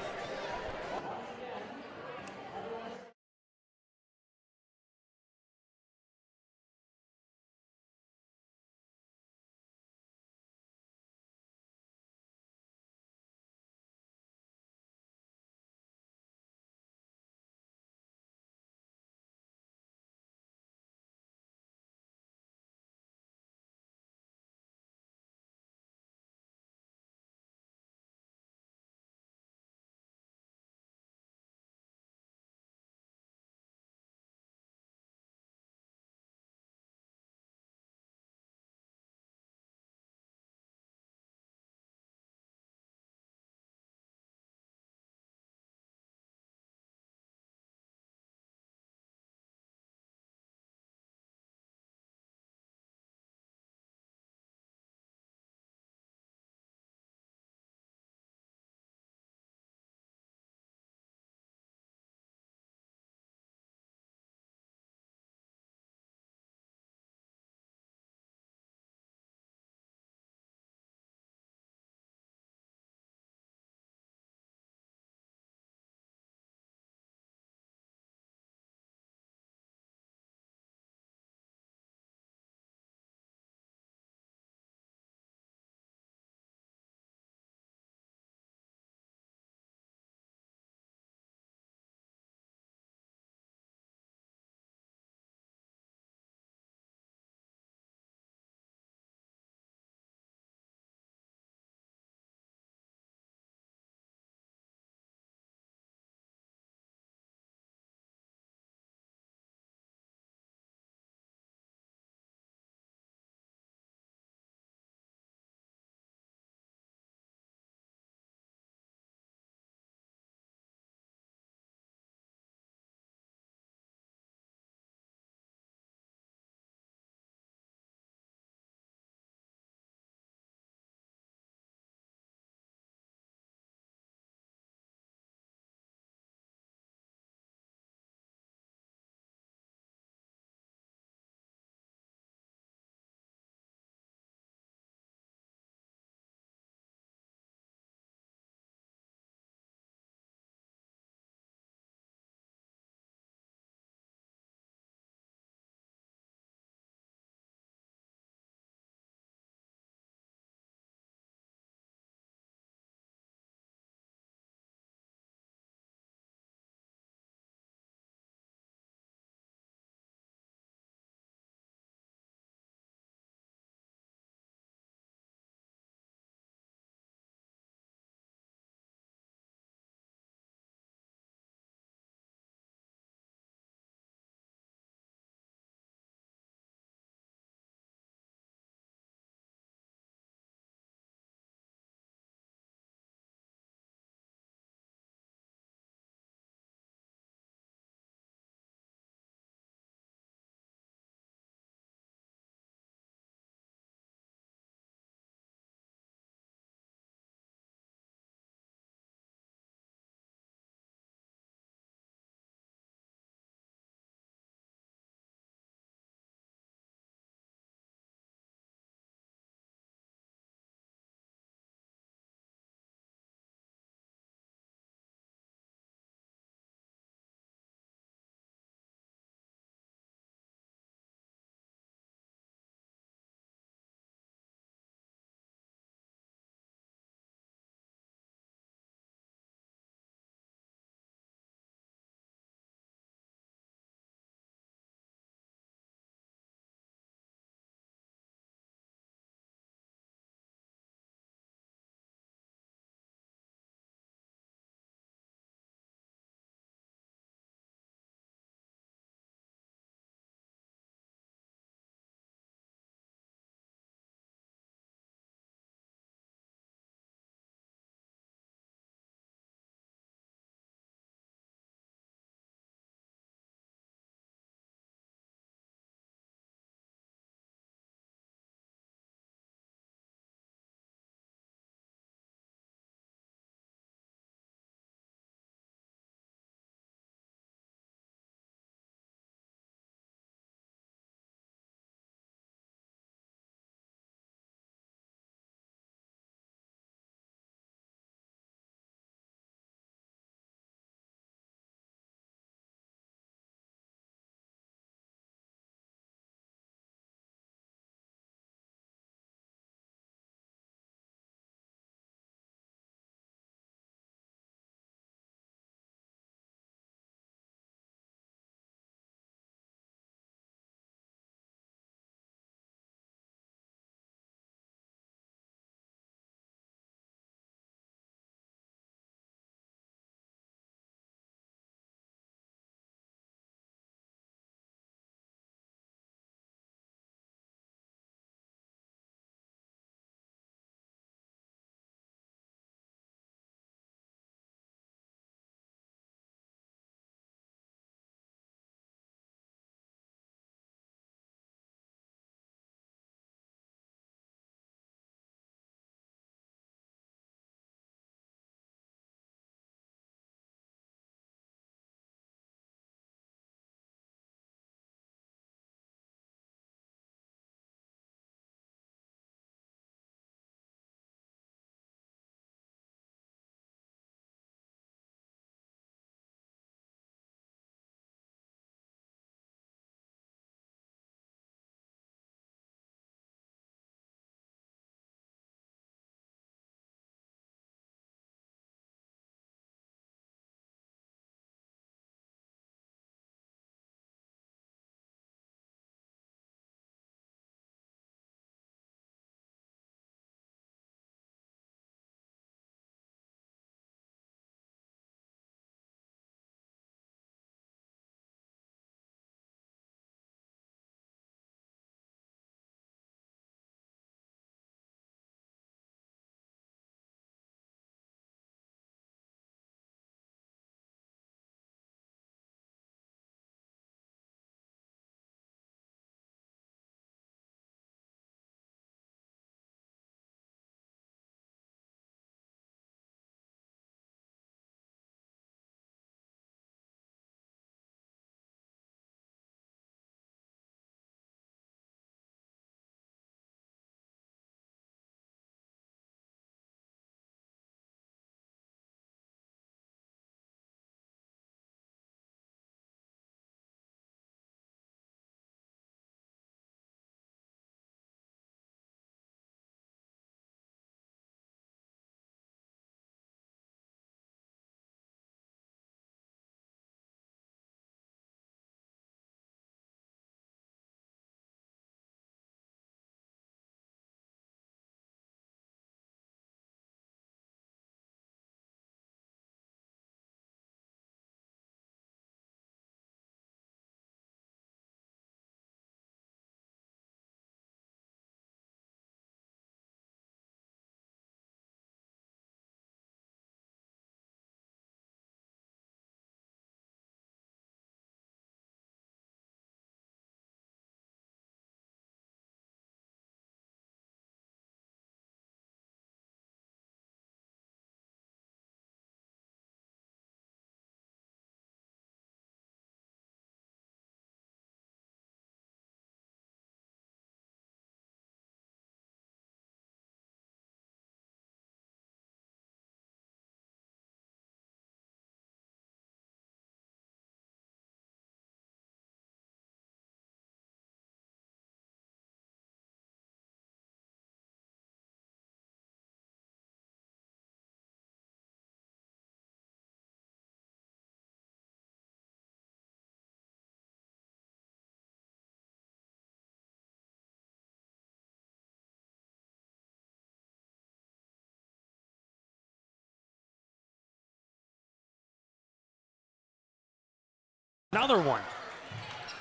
Another one.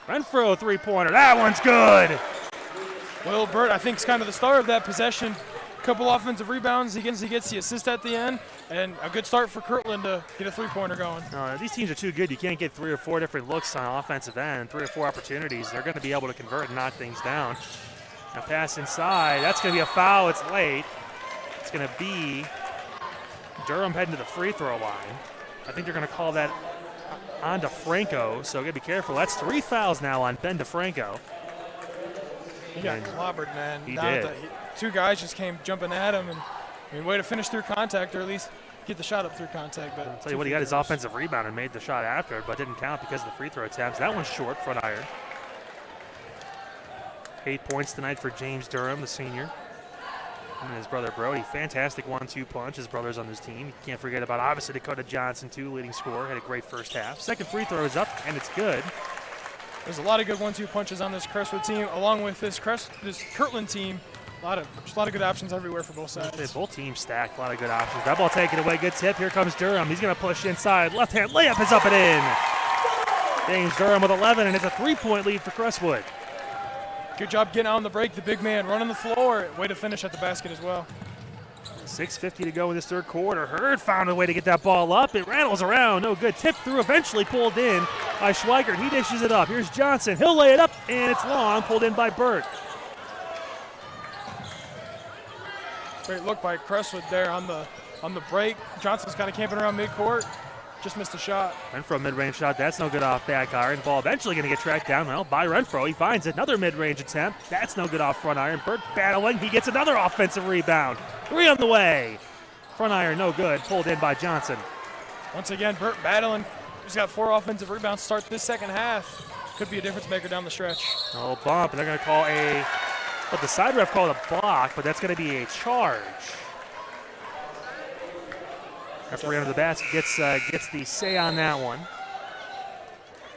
Renfro three-pointer. That one's good. Will Burt, I think, is kind of the star of that possession. Couple offensive rebounds. He gets the assist at the end, and a good start for Kirtland to get a three-pointer going. These teams are too good. You can't get 3 or 4 different looks on offensive end, 3 or 4 opportunities. They're going to be able to convert and knock things down. Now pass inside. That's going to be a foul. It's late. It's going to be Durham heading to the free throw line. I think they're going to call that on DeFranco, so got to be careful. That's 3 fouls now on Ben DeFranco. He got clobbered, man. He did. Two guys just came jumping at him, and way to finish through contact, or at least get the shot up through contact. But I'll tell you what, he got his offensive rebound and made the shot after, but didn't count because of the free throw attempts. That one's short, front iron. 8 points tonight for James Durham, the senior. And his brother Brody, fantastic 1-2 punch. His brother's on his team. You can't forget about, obviously, Dakota Johnson, too, leading scorer. Had a great first half. Second free throw is up, and it's good. There's a lot of good 1-2 punches on this Crestwood team, along with this Kirtland team. A lot of good options everywhere for both sides. Both teams stacked, a lot of good options. That ball taken away, good tip. Here comes Durham. He's going to push inside. Left-hand layup is up and in. James Durham with 11, and it's a 3-point lead for Crestwood. Good job getting out on the break. The big man running the floor. Way to finish at the basket as well. 6:50 to go in this third quarter. Hurd found a way to get that ball up. It rattles around. No good. Tip through, eventually pulled in by Schweigert. He dishes it up. Here's Johnson. He'll lay it up, and it's long. Pulled in by Burt. Great look by Crestwood there on the break. Johnson's kind of camping around midcourt. Just missed a shot. Renfro mid-range shot. That's no good off back iron. Ball eventually going to get tracked down. Well, by Renfro. He finds another mid-range attempt. That's no good off front iron. Burt battling. He gets another offensive rebound. 3 on the way. Front iron no good. Pulled in by Johnson. Once again, Burt battling. He's got 4 offensive rebounds to start this second half. Could be a difference maker down the stretch. Oh, bump. And they're going to call well, the side ref called a block, but that's going to be a charge. Referee under the basket gets the say on that one.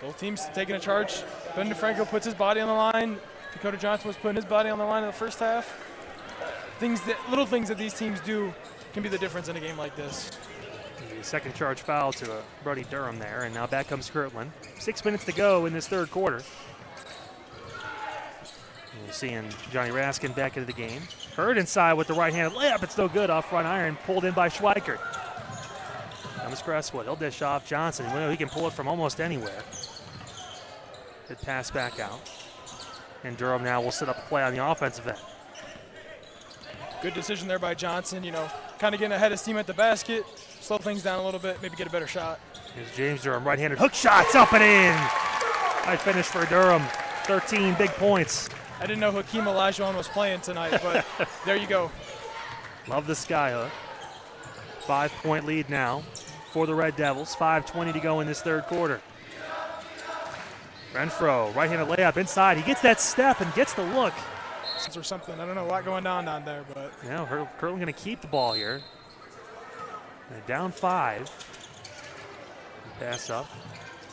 Both teams taking a charge. Ben DeFranco puts his body on the line. Dakota Johnson was putting his body on the line in the first half. Little things that these teams do can be the difference in a game like this. The second charge foul to Brody Durham there, and now back comes Kirtland. 6 minutes to go in this third quarter. We're seeing Johnny Raskin back into the game. Hurd inside with the right-handed layup. It's no good off front iron. Pulled in by Schweikert. Comes Crestwood. He'll dish off Johnson. Well, he can pull it from almost anywhere. Good pass back out. And Durham now will set up a play on the offensive end. Good decision there by Johnson. Kind of getting ahead of steam at the basket. Slow things down a little bit. Maybe get a better shot. Here's James Durham. Right-handed hook shots up and in. High finish for Durham. 13 big points. I didn't know Hakeem Olajuwon was playing tonight, but there you go. Love the sky hook. 5-point lead now for the Red Devils. 5:20 to go in this third quarter. Renfro, right-handed layup inside. He gets that step and gets the look. Or something. I don't know, a lot going on down there, but. Yeah, Kirtland going to keep the ball here. They're down 5. Pass up.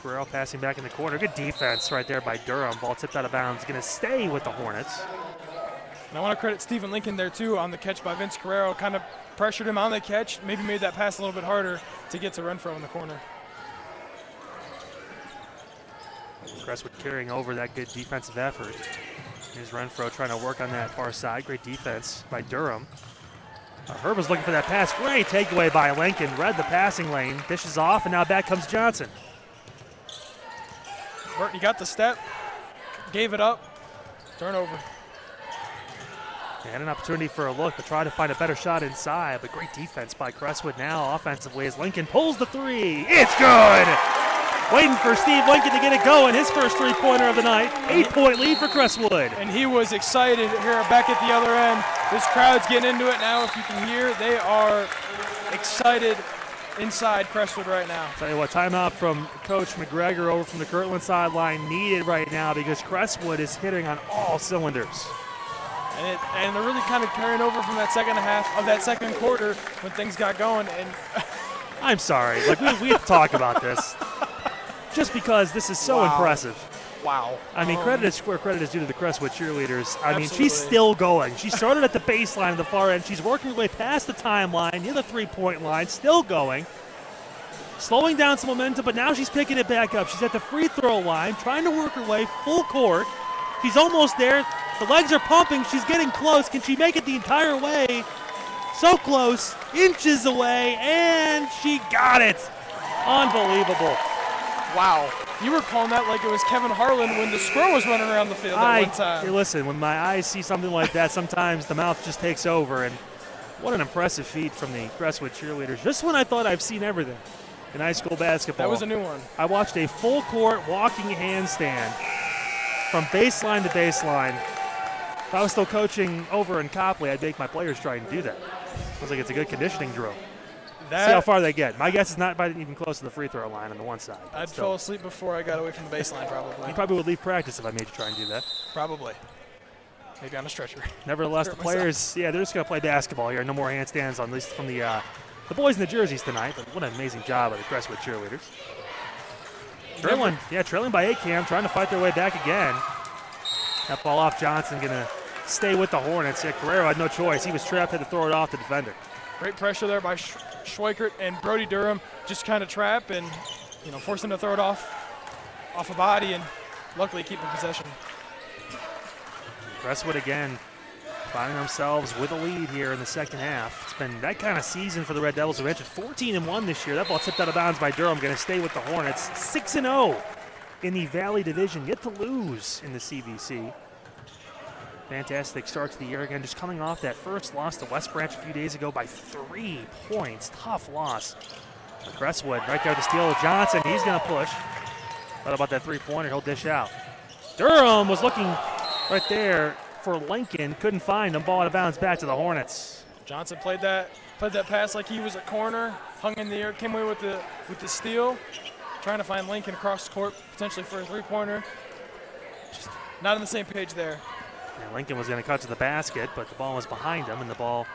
Guerrero passing back in the corner. Good defense right there by Durham. Ball tipped out of bounds. Going to stay with the Hornets. And I want to credit Stephen Lincoln there, too, on the catch by Vince Guerrero. Kind of pressured him on the catch, maybe made that pass a little bit harder to get to Renfro in the corner. Crestwood carrying over that good defensive effort. Here's Renfro trying to work on that far side. Great defense by Durham. Herb was looking for that pass. Great takeaway by Lincoln. Read the passing lane. Dishes off, and now back comes Johnson. Burton got the step, gave it up, turnover. They had an opportunity for a look, but tried to find a better shot inside, but great defense by Crestwood now offensively as Lincoln pulls the 3. It's good! Waiting for Steve Lincoln to get it going, his first 3-pointer of the night. 8-point lead for Crestwood. And he was excited here back at the other end. This crowd's getting into it now, if you can hear. They are excited inside Crestwood right now. Tell you what, timeout from Coach McGregor over from the Kirtland sideline needed right now because Crestwood is hitting on all cylinders. And they're really kind of carrying over from that second half of that second quarter when things got going. And I'm sorry, like we have to talk about this, just because this is so impressive. Wow. I mean, credit is where credit is due to the Crestwood cheerleaders. I mean, Absolutely. she's still going. She started at the baseline at the far end. She's working her way past the timeline, near the 3-point line, still going. slowing down some momentum, but now she's picking it back up. She's at the free throw line, trying to work her way full court. She's almost there. The legs are pumping. She's getting close. Can she make it the entire way? So close, inches away, and she got it. Unbelievable. Wow. You were calling that like it was Kevin Harlan when the squirrel was running around the field at one time. Listen, when my eyes see something like that, sometimes the mouth just takes over. And what an impressive feat from the Crestwood cheerleaders. Just when I thought I've seen everything in high school basketball. That was a new one. I watched a full court walking handstand from baseline to baseline. If I was still coaching over in Copley, I'd make my players try and do that. Feels like it's a good conditioning drill. See how far they get. My guess is not even close to the free throw line on the one side. I'd fall asleep before I got away from the baseline, probably. You probably would leave practice if I made you try and do that. Probably. Maybe on a stretcher. Nevertheless, the players, they're just going to play basketball here. No more handstands, at least from the boys in the jerseys tonight. But what an amazing job by the Crestwood cheerleaders. Trailing by 8, Cam, trying to fight their way back again. That ball off Johnson, going to stay with the Hornets. Yeah, Carrero had no choice. He was trapped, had to throw it off the defender. Great pressure there by Schweikert and Brody Durham, just kind of trap and force him to throw it off a body, and luckily keeping possession. Crestwood again finding themselves with a lead here in the second half. It's been that kind of season for the Red Devils. We mentioned 14-1 this year. That ball tipped out of bounds by Durham, going to stay with the Hornets. 6-0 in the Valley Division, yet to lose in the CVC. Fantastic start to the year again, just coming off that first loss to West Branch a few days ago by 3 points. Tough loss. But Crestwood right there to steal Johnson. He's going to push. What about that three-pointer? He'll dish out. Durham was looking right there for Lincoln. Couldn't find him. Ball out of bounds back to the Hornets. Johnson played that pass like he was a corner, hung in the air, came away with the steal, trying to find Lincoln across the court potentially for a three-pointer. Just not on the same page there. Yeah, Lincoln was going to cut to the basket, but the ball was behind him, and the ball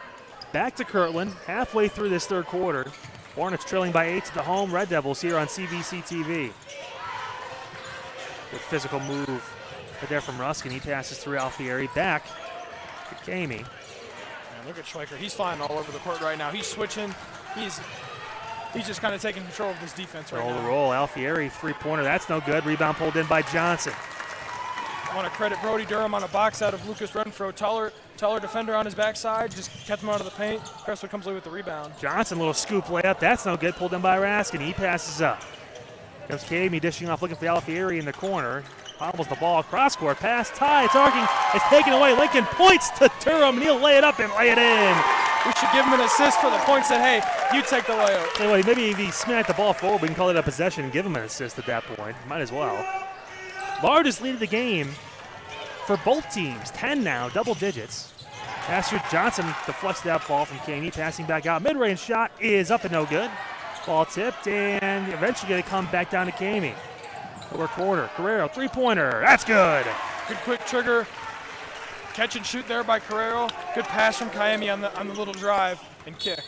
back to Kirtland halfway through this third quarter. Hornets trailing by 8 to the home Red Devils here on CVC TV. Good physical move right there from Ruskin. He passes through Alfieri back to Kamey. Man, look at Schweiker. He's flying all over the court right now. He's switching. He's just kind of taking control of this defense right now. Roll. Alfieri, three-pointer. That's no good. Rebound pulled in by Johnson. I want to credit Brody Durham on a box out of Lucas Renfro. Taller defender on his backside. Just kept him out of the paint. Crestwood comes away with the rebound. Johnson, little scoop layup. That's no good. Pulled in by Raskin. He passes up. Comes Kamey dishing off, looking for Alfieri in the corner. Fumbles the ball. Cross-court pass. Ty. It's taken away. Lincoln points to Durham, and he'll lay it up and lay it in. We should give him an assist for the point. Said, hey, you take the layup. Anyway, maybe if he smacked the ball forward, we can call it a possession and give him an assist at that point. Might as well. Largest lead of the game for both teams. 10 now, double digits. Passer Johnson deflects that ball from Kamey, passing back out. Mid-range shot is up and no good. Ball tipped, and eventually going to come back down to Kamey. Lower quarter, Carrero, three-pointer. That's good. Good quick trigger. Catch and shoot there by Carrero. Good pass from Kamey on the little drive and kick.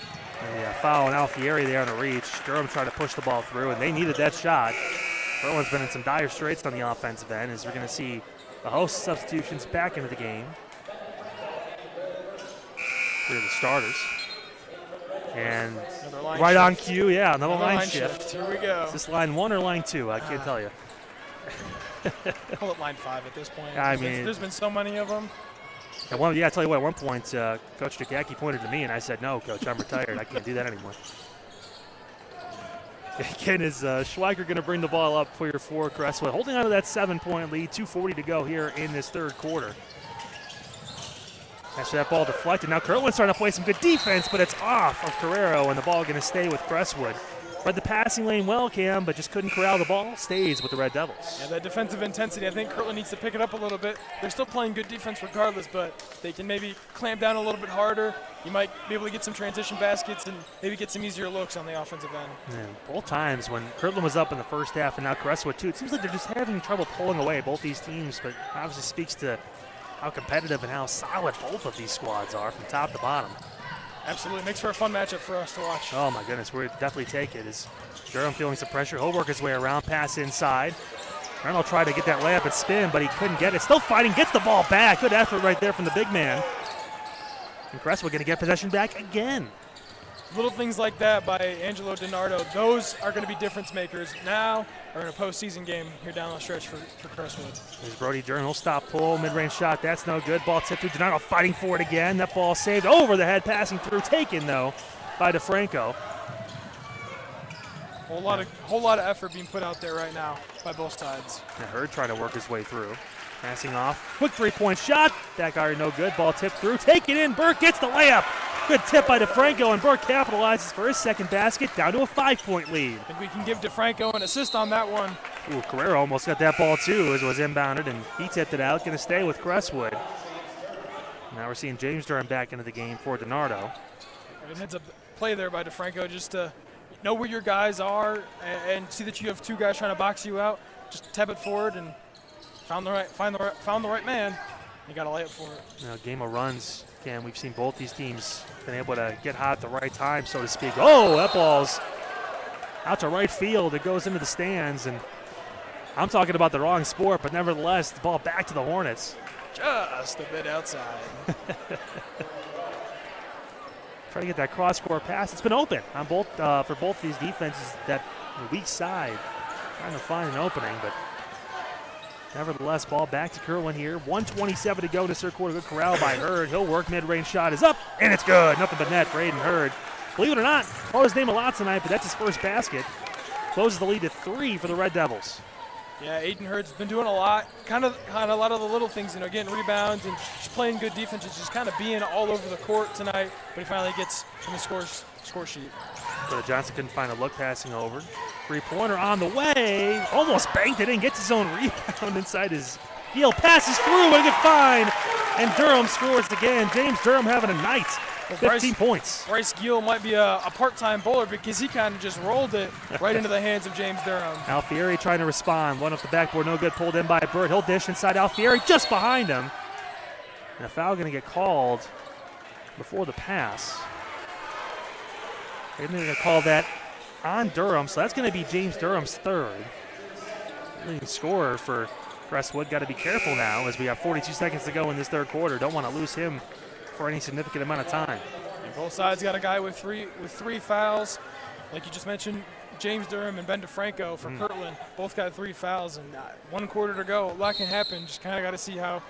Yeah, foul on Alfieri there on the reach. Durham tried to push the ball through, and they needed that shot. Berlin's been in some dire straits on the offensive end, as we're going to see the host substitutions back into the game. Here are the starters. And right on cue, another line shift. Here we go. Is this line 1 or line 2? I can't tell you. Call it line 5 at this point. I mean, there's been so many of them. I tell you what, at one point, Coach Dukaki pointed to me, and I said, no, Coach, I'm retired. I can't do that anymore. Again, is Schweiker going to bring the ball up for Crestwood. Holding on to that 7-point lead, 2:40 to go here in this third quarter. After that ball deflected. Now Kirtland's starting to play some good defense, but it's off of Carrero, and the ball going to stay with Crestwood. Read the passing lane well, Cam, but just couldn't corral the ball. Stays with the Red Devils. Yeah, that defensive intensity, I think Kirtland needs to pick it up a little bit. They're still playing good defense regardless, but they can maybe clamp down a little bit harder. You might be able to get some transition baskets and maybe get some easier looks on the offensive end. Yeah, both times when Kirtland was up in the first half and now Crestwood too, it seems like they're just having trouble pulling away, both these teams, but obviously speaks to how competitive and how solid both of these squads are from top to bottom. Absolutely. Makes for a fun matchup for us to watch. Oh, my goodness. We'll definitely take it. As Durham feeling some pressure. He'll work his way around, pass inside. Reynolds tried to get that layup and spin, but he couldn't get it. Still fighting, gets the ball back. Good effort right there from the big man. And Crestwood going to get possession back again. little things like that by Angelo DiNardo, those are going to be difference makers now or in a postseason game here down the stretch for Crestwood. There's Brody Durham. He'll stop pull. Mid-range shot. That's no good. Ball tipped through. DiNardo fighting for it again. That ball saved over the head, passing through. Taken, though, by DeFranco. Whole lot of effort being put out there right now by both sides. And Hurd trying to work his way through. Passing off. Quick three-point shot. That guy no good. Ball tipped through. Taken in. Burke gets the layup. Good tip by DeFranco, and Burke capitalizes for his second basket, down to a 5-point lead. I think we can give DeFranco an assist on that one. Ooh, Carrera almost got that ball too as it was inbounded, and he tipped it out. Going to stay with Crestwood. Now we're seeing James Durham back into the game for DiNardo. Good heads up play there by DeFranco, just to know where your guys are and see that you have two guys trying to box you out. Just tap it forward and found the right man. You got a layup for it. Now, game of runs. Again, we've seen both these teams been able to get hot at the right time, so to speak. Oh, that ball's out to right field. It goes into the stands, and I'm talking about the wrong sport, but nevertheless, the ball back to the Hornets. Just a bit outside. Trying to get that cross-court pass. It's been open on both for both these defenses. That weak side trying to find an opening, but nevertheless, ball back to Kirtland here. 1:27 to go in the third quarter. Good corral by Hurd. He'll work. Mid-range shot is up, and it's good. Nothing but net for Aiden Hurd. Believe it or not, called his name a lot tonight, but that's his first basket. Closes the lead to 3 for the Red Devils. Yeah, Aiden Hurd's been doing a lot. Kind of a lot of the little things, getting rebounds and just playing good defense. Just kind of being all over the court tonight, but he finally gets in the score sheet. So Johnson couldn't find a look passing over. Three-pointer on the way. Almost banked it in. Gets his own rebound inside his heel. Passes through. What a good find. And Durham scores again. James Durham having a night. 15 points. Bryce Gill might be a part-time bowler because he kind of just rolled it right into the hands of James Durham. Alfieri trying to respond. One off the backboard. No good. Pulled in by Bird. He'll dish inside Alfieri just behind him. And a foul going to get called before the pass. They're going to call that on Durham, so that's going to be James Durham's third. Leading scorer for Crestwood. Got to be careful now as we have 42 seconds to go in this third quarter. Don't want to lose him for any significant amount of time. And both sides got a guy with three fouls. Like you just mentioned, James Durham and Ben DeFranco for Kirtland both got 3 fouls, and 1 quarter to go. A lot can happen. Just kind of got to see how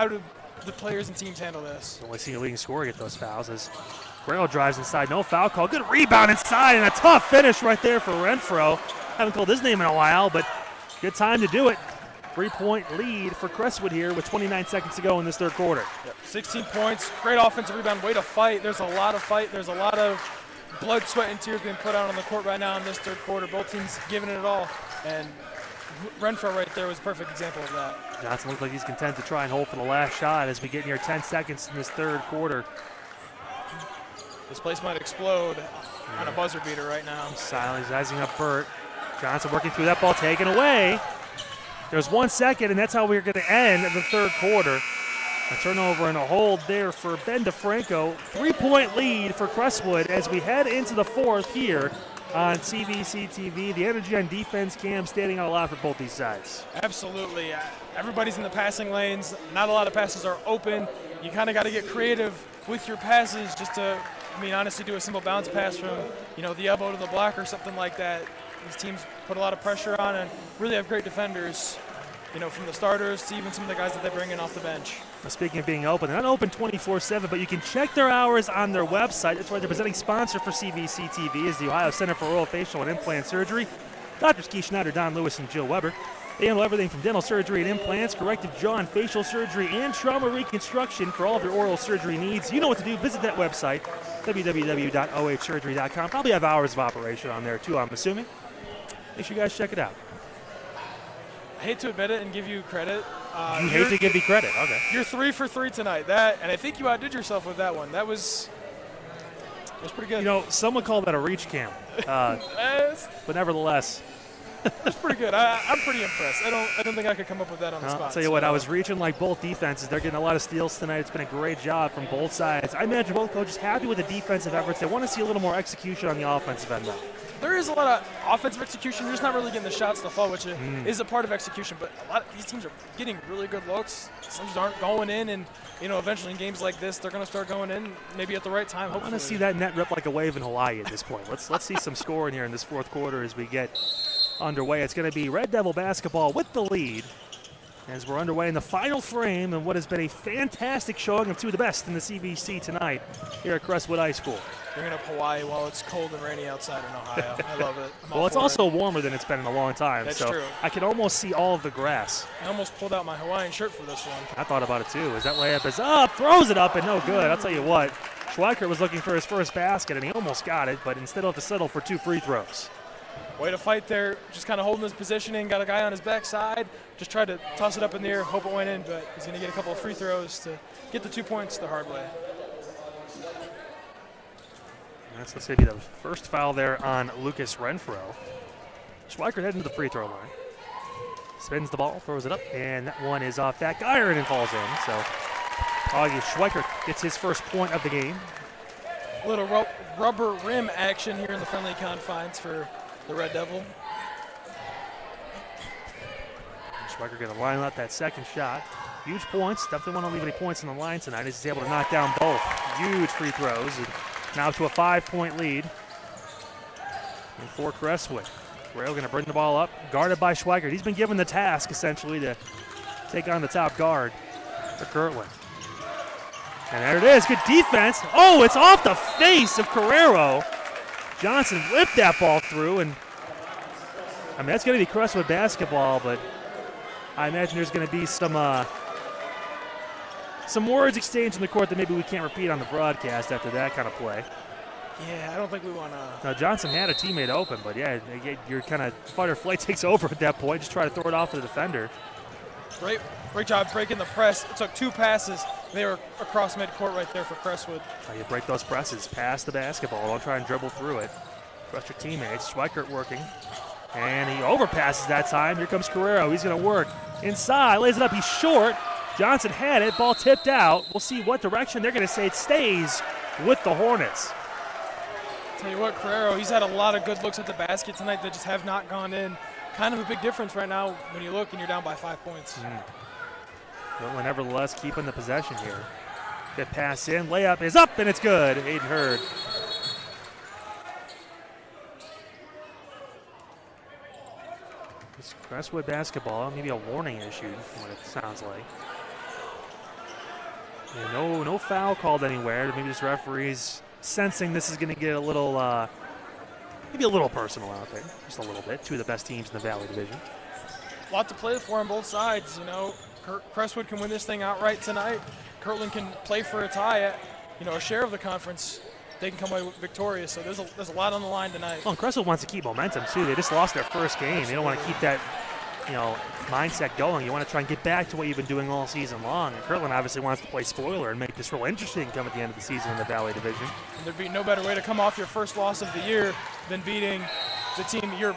do the players and teams handle this. Only see a leading scorer get those fouls as Guerrero drives inside. No foul call. Good rebound inside, and a tough finish right there for Renfro. Haven't called his name in a while, but good time to do it. 3-point lead for Crestwood here with 29 seconds to go in this third quarter. 16 points, great offensive rebound, way to fight. There's a lot of fight. There's a lot of blood, sweat, and tears being put out on the court right now in this third quarter. Both teams giving it all, and Renfro right there was a perfect example of that. Johnson looks like he's content to try and hold for the last shot as we get near 10 seconds in this third quarter. This place might explode on a buzzer beater right now. Silence, sizing up Burt. Johnson working through that ball, taken away. There's 1 second, and that's how we're going to end the third quarter. A turnover and a hold there for Ben DeFranco. 3-point lead for Crestwood as we head into the fourth here on CVC TV. The energy on defense, Cam, standing out a lot for both these sides. Absolutely. Everybody's in the passing lanes. Not a lot of passes are open. You kind of got to get creative with your passes just to, honestly, do a simple bounce pass from, the elbow to the block or something like that. These teams put a lot of pressure on and really have great defenders, from the starters to even some of the guys that they bring in off the bench. Now, speaking of being open, they're not open 24/7, but you can check their hours on their website. That's why they're presenting sponsor for CVC TV is the Ohio Center for Oral, Facial, and Implant Surgery. Doctors Keith Schneider, Don Lewis, and Jill Weber. They handle everything from dental surgery and implants, corrective jaw and facial surgery, and trauma reconstruction for all of your oral surgery needs. You know what to do. Visit that website, www.ohsurgery.com. Probably have hours of operation on there, too, I'm assuming. Make sure you guys check it out. I hate to admit it and give you credit. You hate to give me credit. Okay. You're 3 for 3 tonight. And I think you outdid yourself with that one. That was pretty good. Some would call that a reach cam. But nevertheless. That's pretty good. I'm pretty impressed. I don't think I could come up with that on the spot. I'll tell you what, I was reaching like both defenses. They're getting a lot of steals tonight. It's been a great job from both sides. I imagine both coaches happy with the defensive efforts. They want to see a little more execution on the offensive end now. there is a lot of offensive execution. You're just not really getting the shots to fall, which is a part of execution. But a lot of these teams are getting really good looks. Some just aren't going in, and eventually in games like this, they're going to start going in, maybe at the right time. Hopefully. I want to see that net rip like a wave in Hawaii at this point. Let's see some scoring here in this fourth quarter as we get underway. It's going to be Red Devil basketball with the lead as we're underway in the final frame and what has been a fantastic showing of two of the best in the CVC tonight here at Crestwood High School. Bringing up Hawaii while it's cold and rainy outside in Ohio. I love it. Well, it's also warmer than it's been in a long time. That's so true. I can almost see all of the grass. I almost pulled out my Hawaiian shirt for this one. I thought about it too. As that layup is up, throws it up, and no good. I'll tell you what, Schweikert was looking for his first basket, and he almost got it, but instead he'll have to settle for 2 free throws. Way to fight there, just kind of holding his positioning, got a guy on his backside, just tried to toss it up in the air, hope it went in, but he's going to get a couple of free throws to get the 2 points the hard way. That's going to be the first foul there on Lucas Renfro. Schweikert heading to the free throw line. Spins the ball, throws it up, and that one is off back iron and falls in. So Schweikert gets his first point of the game. A little rubber rim action here in the friendly confines for the Red Devil. Schweikert going to line up that second shot. Huge points. Definitely want to leave any points in the line tonight as he's able to knock down both. Huge free throws. And now to a 5-point lead. And for Crestwood. Rail going to bring the ball up, guarded by Schweikert. He's been given the task, essentially, to take on the top guard for Kirtland. And there it is, good defense. Oh, it's off the face of Carrero. Johnson whipped that ball through, and I mean, that's going to be Crestwood basketball, but I imagine there's going to be some words exchanged in the court that maybe we can't repeat on the broadcast after that kind of play. Yeah, I don't think we want to. Now, Johnson had a teammate open, but yeah, your kind of fight or flight takes over at that point. Just try to throw it off to the defender. Great job breaking the press. It took 2 passes. They were across midcourt right there for Crestwood. You break those presses, pass the basketball. Don't try and dribble through it. Trust your teammates. Schweikert working. And he overpasses that time. Here comes Carrero. He's going to work inside. Lays it up. He's short. Johnson had it. Ball tipped out. We'll see what direction they're going to say it stays with the Hornets. Tell you what, Carrero, he's had a lot of good looks at the basket tonight that just have not gone in. Kind of a big difference right now when you look and you're down by 5 points. But nevertheless, keeping the possession here. Good pass in, layup is up, and it's good. Aiden Hurd. This Crestwood basketball, maybe a warning issue, what it sounds like. Yeah, no foul called anywhere. Maybe this referee's sensing this is going to get a little, maybe a little personal out there, just a little bit. 2 of the best teams in the Valley Division. A lot to play for on both sides, Crestwood can win this thing outright tonight. Kirtland can play for a tie at, a share of the conference. They can come away victorious, so there's a lot on the line tonight. Well, and Crestwood wants to keep momentum, too. They just lost their first game. They don't want to keep that, mindset going. You want to try and get back to what you've been doing all season long. And Kirtland obviously wants to play spoiler and make this real interesting come at the end of the season in the Valley Division. And there'd be no better way to come off your first loss of the year than beating the team you're.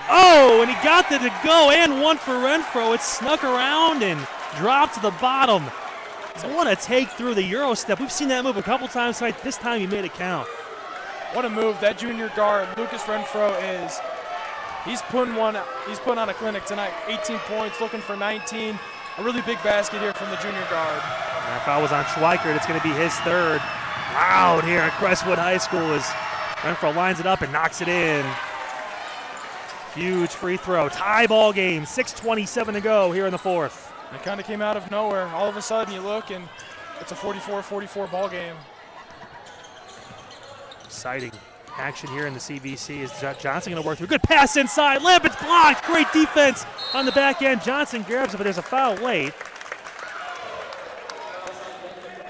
Oh, and he got there to go, and one for Renfro. It snuck around and dropped to the bottom. What a take through the Euro step. We've seen that move a couple times tonight. This time he made it count. What a move. That junior guard, Lucas Renfro, he's putting on a clinic tonight. 18 points, looking for 19. A really big basket here from the junior guard. And that foul was on Schweikert. It's going to be his third. Loud here at Crestwood High School as Renfro lines it up and knocks it in. Huge free throw. Tie ball game. 6:27 to go here in the fourth. It kind of came out of nowhere. All of a sudden you look and it's a 44-44 ball game. Exciting action here in the CVC. Is Johnson going to work through? Good pass inside. Lampett's blocked. Great defense on the back end. Johnson grabs it, but there's a foul late.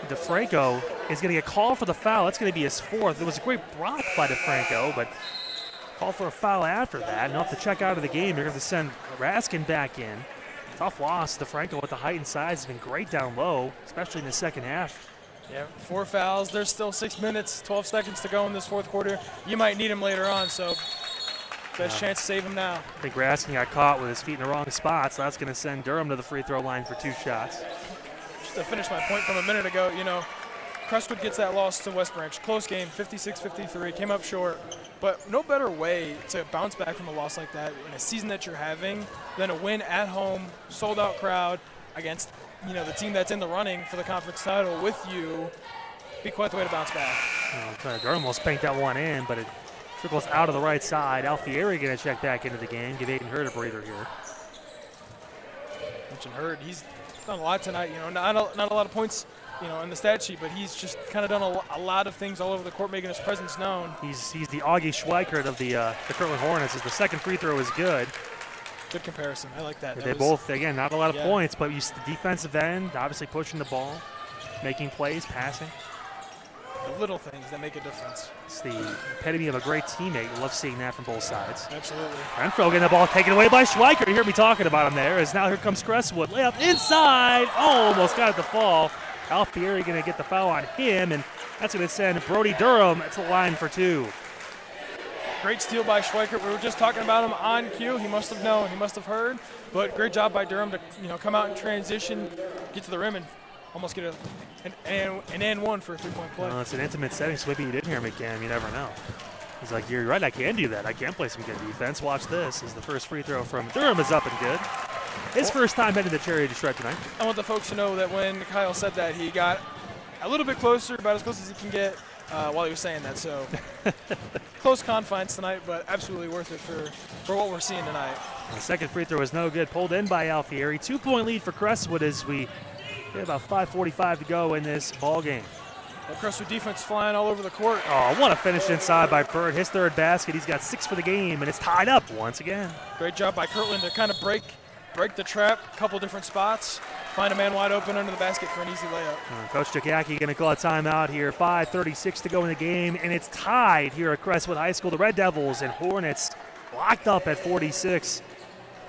DeFranco is going to get called for the foul. That's going to be his 4th. It was a great block by DeFranco, but call for a foul after that. And he'll have to check out of the game. They're going to send Raskin back in. Tough loss. DeFranco with the height and size has been great down low, especially in the second half. Yeah, 4 fouls. There's still 6 minutes, 12 seconds to go in this fourth quarter. You might need him later on, so best chance to save him now. I think Raskin got caught with his feet in the wrong spot, so that's going to send Durham to the free throw line for 2 shots. Just to finish my point from a minute ago, Crestwood gets that loss to West Branch. Close game, 56-53, came up short. But no better way to bounce back from a loss like that in a season that you're having than a win at home, sold-out crowd against the team that's in the running for the conference title with you. Be quite the way to bounce back. Durham will spank that one in, but it trickles out of the right side. Alfieri going to check back into the game, give Aiden Hurd a breather here. Mentioned Hurd, he's done a lot tonight. Not a lot of points, in the stat sheet, but he's just kind of done a lot of things all over the court, making his presence known. He's the Augie Schweikert of the Kirtland Hornets. As the second free throw is good. Good comparison. I like that. They both, again, not a lot of points, but the defensive end, obviously pushing the ball, making plays, passing. The little things that make a difference. It's the epitome of a great teammate. You love seeing that from both sides. Absolutely. Renfro getting the ball taken away by Schweikert. You hear me talking about him there. As now here comes Crestwood. Layup inside. Oh, almost got it to fall. Alfieri going to get the foul on him, and that's going to send Brody Durham to the line for two. Great steal by Schweikert. We were just talking about him on cue. He must have known. He must have heard. But great job by Durham to come out and transition, get to the rim, and almost get an and one for a three-point play. Well, it's an intimate setting, so maybe you didn't hear me, Cam. You never know. He's like, you're right, I can do that. I can play some good defense. Watch this. As the first free throw from Durham is up and good. His first time heading the charity stripe tonight. I want the folks to know that when Kyle said that, he got a little bit closer, about as close as he can get while he was saying that. So close confines tonight, but absolutely worth it for what we're seeing tonight. The second free throw is no good. Pulled in by Alfieri. 2-point lead for Crestwood as we get about 5:45 to go in this ball game. Well, Crestwood defense flying all over the court. Oh, what a finish inside by Bird. His third basket. He's got 6 for the game, and it's tied up once again. Great job by Kirtland to kind of break the trap, a couple different spots, find a man wide open under the basket for an easy layup. Coach Jakacki going to call a timeout here. 5:36 to go in the game, and it's tied here at Crestwood High School. The Red Devils and Hornets locked up at 46.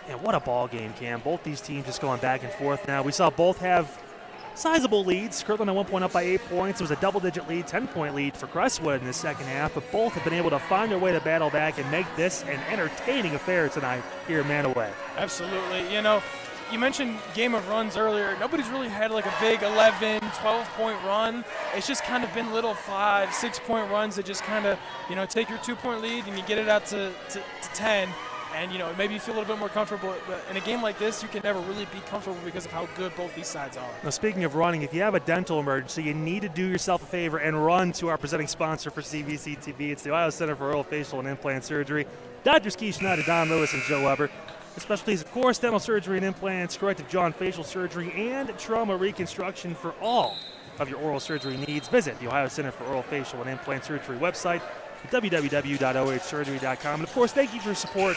And what a ball game, Cam. Both these teams just going back and forth now. We saw both have sizable leads. Kirtland at one point up by 8 points. It was a double-digit lead, 10-point lead for Crestwood in the second half, but both have been able to find their way to battle back and make this an entertaining affair tonight here in Mantua. Absolutely. You mentioned game of runs earlier. Nobody's really had like a big 11, 12-point run. It's just kind of been little 5, 6-point runs that just kind of, take your 2-point lead and you get it out to 10. And, maybe you feel a little bit more comfortable. But in a game like this, you can never really be comfortable because of how good both these sides are. Now, speaking of running, if you have a dental emergency, you need to do yourself a favor and run to our presenting sponsor for CVC TV. It's the Ohio Center for Oral, Facial, and Implant Surgery. Drs. Keith Schneider, Don Lewis, and Joe Weber. The specialties, of course, dental surgery and implants, corrective jaw and facial surgery, and trauma reconstruction for all of your oral surgery needs. Visit the Ohio Center for Oral, Facial, and Implant Surgery website, www.ohsurgery.com. And, of course, thank you for your support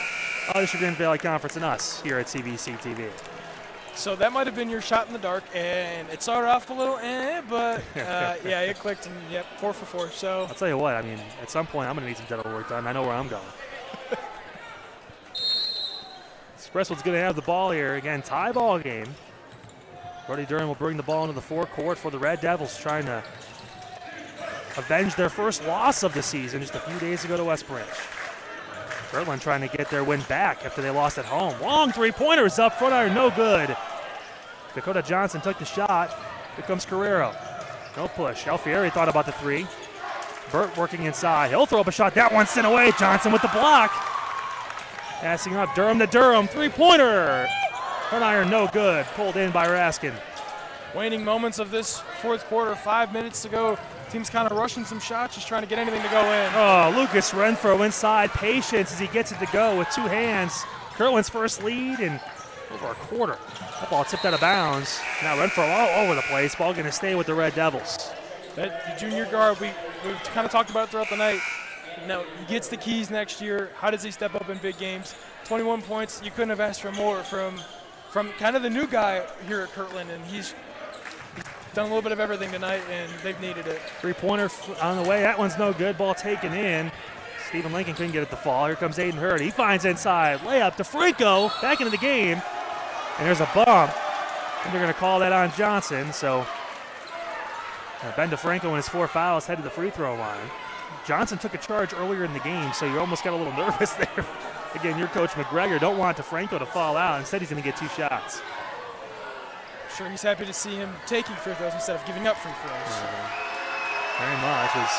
of the Chagrin Valley Conference and us here at CVC TV. So that might have been your shot in the dark, and it started off a little but yeah, it clicked, and 4 for 4. So I'll tell you what, at some point I'm going to need some dental work done. I know where I'm going. Crestwood's going to have the ball here. Again, tie ball game. Brody Durham will bring the ball into the forecourt for the Red Devils, trying to avenge their first loss of the season just a few days ago to West Branch. Kirtland trying to get their win back after they lost at home. Long three-pointer is up, front iron, no good. Dakota Johnson took the shot. Here comes Carrero. No push. Alfieri thought about the three. Burt working inside. He'll throw up a shot. That one sent away. Johnson with the block. Passing up Durham to Durham. Three-pointer. Front iron, no good. Pulled in by Raskin. Waning moments of this fourth quarter, 5 minutes to go. Team's kind of rushing some shots, just trying to get anything to go in. Oh, Lucas Renfro inside. Patience as he gets it to go with two hands. Kirtland's first lead in over a quarter. That ball tipped out of bounds. Now Renfro all over the place. Ball going to stay with the Red Devils. The junior guard, we've kind of talked about it throughout the night. Now, he gets the keys next year. How does he step up in big games? 21 points. You couldn't have asked for more from kind of the new guy here at Kirtland, and he's done a little bit of everything tonight, and they've needed it. Three-pointer on the way. That one's no good. Ball taken in. Stephen Lincoln couldn't get it to fall. Here comes Aiden Hurd. He finds inside. Layup to Franco. Back into the game. And there's a bump. And they're going to call that on Johnson. So Ben DeFranco and his 4 fouls head to the free throw line. Johnson took a charge earlier in the game, so you almost got a little nervous there. Again, your coach McGregor don't want DeFranco to fall out. Instead, he's going to get 2 shots. Sure, he's happy to see him taking free throws instead of giving up free throws. very much as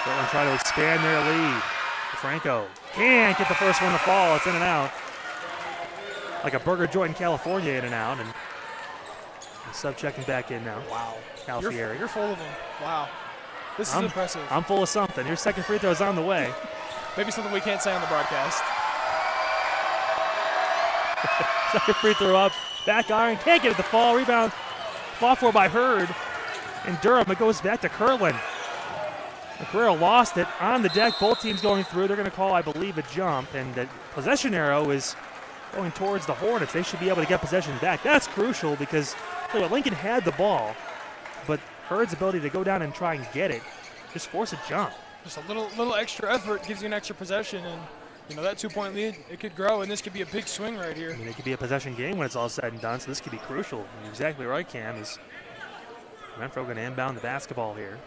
Kirtland try to expand their lead. Franco can't get the first one to fall. It's in and out. Like a burger joint in California, in and out. And the sub checking back in now. Wow. Alfieri. You're full of them. Wow. This is impressive. I'm full of something. Your second free throw is on the way. Maybe something we can't say on the broadcast. Second free throw up. Back iron. Can't get it to fall. Rebound. Fought for by Hurd. And Durham. It goes back to Kirtland. Guerrero lost it on the deck. Both teams going through. They're going to call, I believe, a jump. And the possession arrow is going towards the Hornets. They should be able to get possession back. That's crucial because Lincoln had the ball, but Hurd's ability to go down and try and get it, just force a jump. Just a little extra effort gives you an extra possession, and that 2-point lead, it could grow, and this could be a big swing right here. I mean, it could be a possession game when it's all said and done, so this could be crucial. You're exactly right, Cam. Is Renfro going to inbound the basketball here?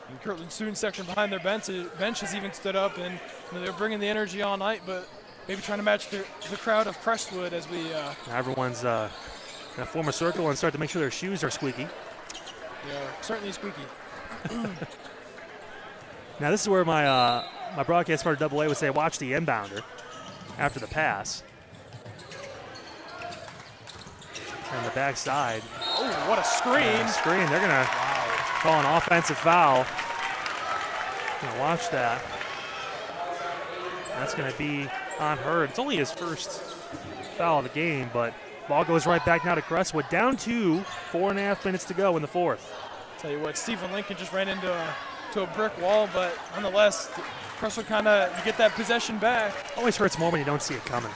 And Kirtland student section behind their bench has even stood up, and they're bringing the energy all night, but maybe trying to match the crowd of Crestwood as we. Everyone's going to form a circle and start to make sure their shoes are squeaky. Yeah, certainly squeaky. Now this is where my my broadcast partner Double A would say, watch the inbounder after the pass. On the backside. Oh, what a screen! Screen. They're going to call an offensive foul. Gonna watch that. That's going to be on Hurd. It's only his first foul of the game, but ball goes right back now to Crestwood. Down 2, 4.5 minutes to go in the fourth. Tell you what, Stephen Lincoln just ran into a brick wall, but nonetheless, Crestwood you get that possession back. Always hurts more when you don't see it coming.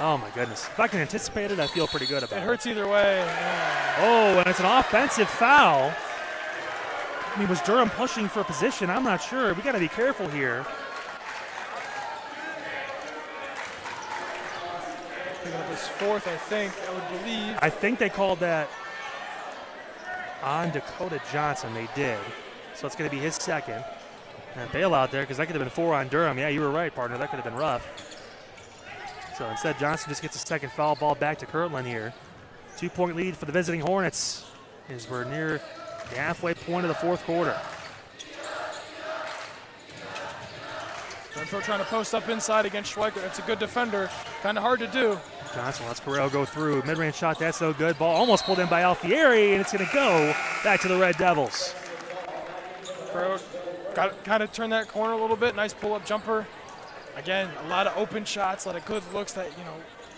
Oh my goodness. If I can anticipate it, I feel pretty good about it. It hurts either way. Yeah. Oh, and it's an offensive foul. I mean, was Durham pushing for a position? I'm not sure. We got to be careful here. Picking up his fourth, I think, I would believe. I think they called that on Dakota Johnson. They did. So it's going to be his second. And bailout there because that could have been 4 on Durham. Yeah, you were right, partner. That could have been rough. So instead, Johnson just gets a second foul. Ball back to Kirtland here. 2-point lead for the visiting Hornets as we're near the halfway point of the fourth quarter. Renfro trying to post up inside against Schweiker. That's a good defender. Kind of hard to do. Johnson lets Correll go through. Mid-range shot, that's no good. Ball almost pulled in by Alfieri, and it's going to go back to the Red Devils. Correll got kind of turn that corner a little bit. Nice pull-up jumper. Again, a lot of open shots, a lot of good looks that,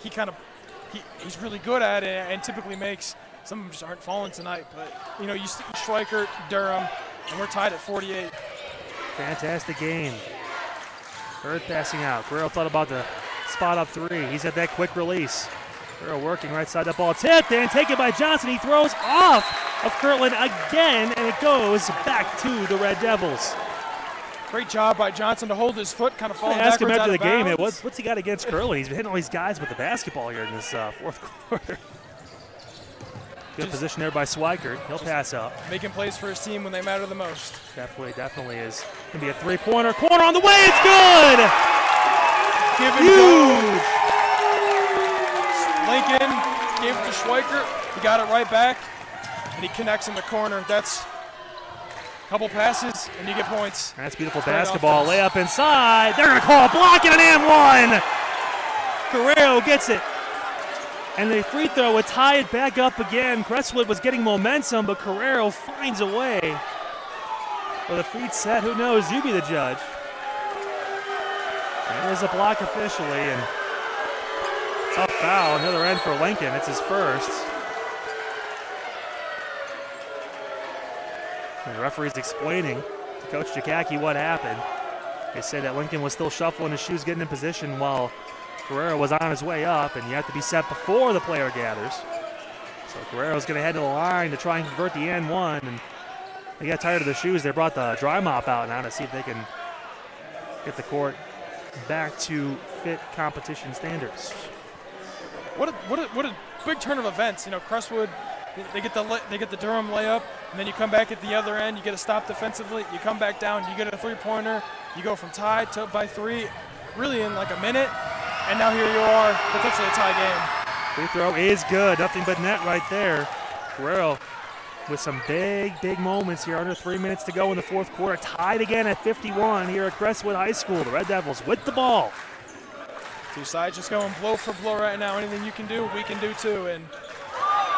he's really good at it and typically makes. Some of them just aren't falling tonight. But, you see Schweiker, Durham, and we're tied at 48. Fantastic game. Hurd passing out. Guerrero thought about the spot up 3. He's at that quick release. Guerrero working right side. That ball tipped and taken by Johnson. He throws off of Kirtland again, and it goes back to the Red Devils. Great job by Johnson to hold his foot, kind of falling backwards. Ask him after the game, bounds. what's he got against Kirtland? He's been hitting all these guys with the basketball here in this fourth quarter. Good position there by Schweikert. He'll pass up. Making plays for his team when they matter the most. Definitely is. Going to be a three-pointer. Corner on the way. It's good! Huge! Lincoln gave it to Schweikert. He got it right back, and he connects in the corner. That's a couple passes, and you get points. That's beautiful basketball. Layup inside. They're going to call a block and an and one. Guerrero gets it. And the free throw would tie it back up again. Crestwood was getting momentum, but Guerrero finds a way. Well, the feet set. Who knows? You be the judge. There's a block officially, and tough foul. Another end for Lincoln. It's his first. And the referee's explaining to Coach Jakacki what happened. They said that Lincoln was still shuffling his shoes, getting in position while Guerrero was on his way up, and you have to be set before the player gathers. So Guerrero's going to head to the line to try and convert the N1, and they got tired of the shoes. They brought the dry mop out now to see if they can get the court back to fit competition standards. What a big turn of events. Crestwood, they get the Durham layup, and then you come back at the other end. You get a stop defensively. You come back down. You get a three-pointer. You go from tied to by 3, really in like a minute. And now here you are, potentially a tie game. Free throw is good. Nothing but net right there. Guerrero with some big moments here. Under 3 minutes to go in the fourth quarter. Tied again at 51 here at Crestwood High School. The Red Devils with the ball. Two sides just going blow for blow right now. Anything you can do, we can do too. And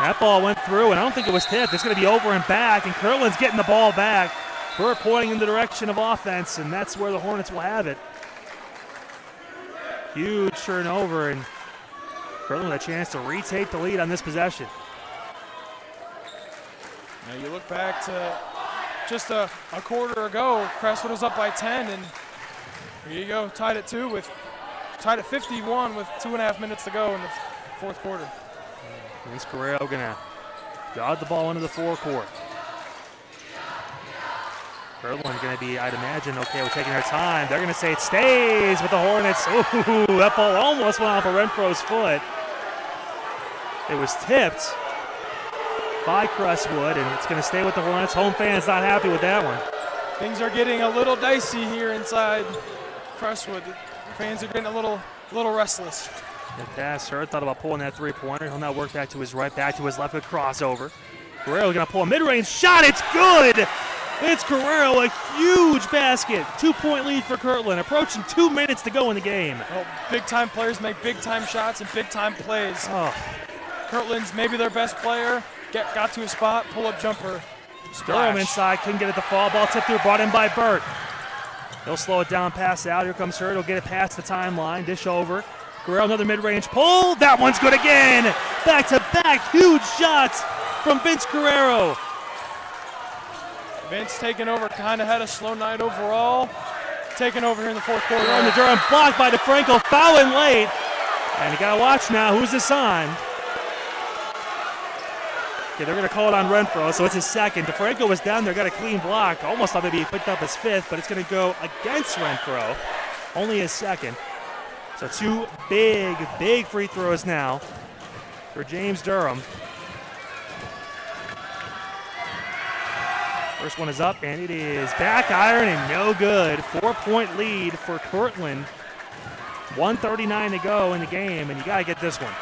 that ball went through, and I don't think it was tipped. It's going to be over and back, and Kirtland's getting the ball back. We're pointing in the direction of offense, and that's where the Hornets will have it. Huge turnover, and Kirtland with a chance to retake the lead on this possession. Now you look back to just a quarter ago, Crestwood was up by 10, and here you go, tied at 51 with 2.5 minutes to go in the fourth quarter. Vince Guerrero gonna jog the ball into the forecourt. Kirtland gonna be, I'd imagine, okay with taking their time. They're gonna say it stays with the Hornets. Ooh, that ball almost went off of Renfro's foot. It was tipped by Crestwood, and it's gonna stay with the Hornets. Home fans not happy with that one. Things are getting a little dicey here inside Crestwood. The fans are getting a little restless. Good pass, Hurd thought about pulling that three-pointer. He'll now work back to his right, back to his left, good crossover. Guerrero gonna pull a mid-range shot, it's good! It's Guerrero, a huge basket. 2-point lead for Kirtland, approaching 2 minutes to go in the game. Well, big-time players make big-time shots and big-time plays. Oh. Kirtland's maybe their best player, got to a spot, pull-up jumper, Durham inside, couldn't get it to fall. Ball tipped through, brought in by Burt. He'll slow it down, pass out. Here comes Hurd, he'll get it past the timeline, dish over. Guerrero, another mid-range pull. That one's good again. Back-to-back huge shots from Vince Guerrero. Vince taking over, kind of had a slow night overall. Taking over here in the fourth quarter. Durham blocked by DeFranco, fouling late. And you gotta watch now, who's this on? Okay, they're gonna call it on Renfro, so it's his second. DeFranco was down there, got a clean block. Almost thought maybe he picked up his fifth, but it's gonna go against Renfro. Only his second. So two big free throws now for James Durham. First one is up, and it is back iron and no good. 4-point lead for Kirtland. 1:39 to go in the game, and you gotta get this one.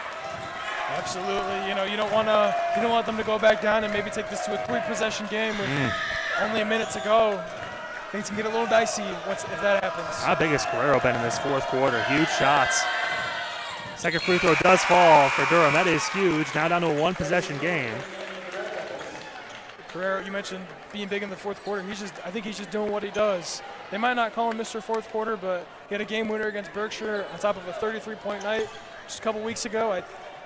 Absolutely. You don't want them to go back down and maybe take this to a 3-possession game with only a minute to go. Things can get a little dicey if that happens. How big has Guerrero been in this fourth quarter? Huge shots. Second free throw does fall for Durham. That is huge. Now down to a 1-possession game. Guerrero, you mentioned being big in the fourth quarter. I think he's just doing what he does. They might not call him Mr. Fourth Quarter, but he had a game winner against Berkshire on top of a 33-point night just a couple weeks ago. I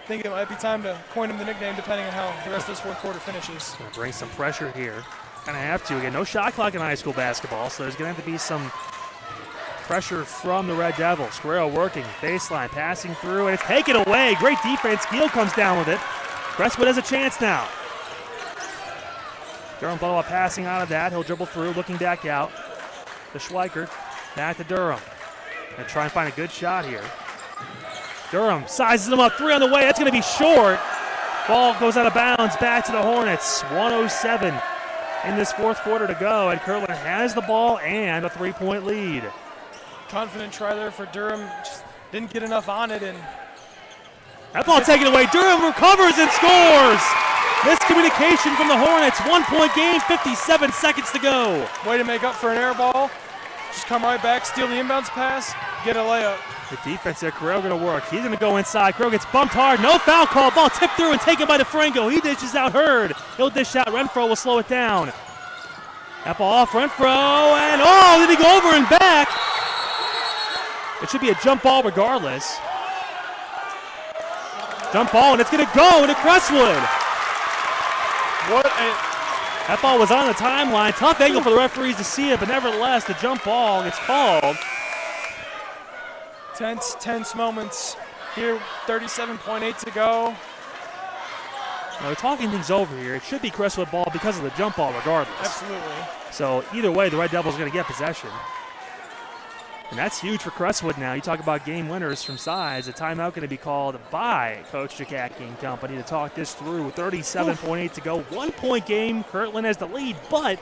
think it might be time to coin him the nickname depending on how the rest of this fourth quarter finishes. Gonna bring some pressure here. Gonna have to. Again, no shot clock in high school basketball, so there's gonna have to be some pressure from the Red Devils. Guerrero working, baseline, passing through, and it's taken away. Great defense. Gill comes down with it. Crestwood has a chance now. Durham thought about passing out of that. He'll dribble through, looking back out. To Schweikert, back to Durham. Gonna try and find a good shot here. Durham sizes him up, 3 on the way. That's gonna be short. Ball goes out of bounds, back to the Hornets. 1:07 in this fourth quarter to go, and Kirtland has the ball and a 3-point lead. Confident try there for Durham, just didn't get enough on it, and that ball taken away. Durham recovers and scores. Miscommunication from the Hornets. 1-point game, 57 seconds to go. Way to make up for an air ball. Just come right back, steal the inbounds pass, get a layup. The defense there, Guerrero gonna work. He's gonna go inside. Guerrero gets bumped hard. No foul call. Ball tipped through and taken by DeFranco. He dishes out Hurd. He'll dish out. Renfro will slow it down. That ball off Renfro, and oh, did he go over and back? It should be a jump ball regardless. Jump ball, and it's gonna go into Crestwood. That ball was on the timeline. Tough angle for the referees to see it, but nevertheless, the jump ball gets called. Tense moments here. 37.8 to go. Now, we're talking things over here. It should be Crestwood ball because of the jump ball regardless. Absolutely. So either way, the Red Devils are going to get possession. And that's huge for Crestwood now. You talk about game winners from size. A timeout going to be called by Coach Jakacki and company to talk this through. 37.8 to go. 1-point game. Kirtland has the lead, but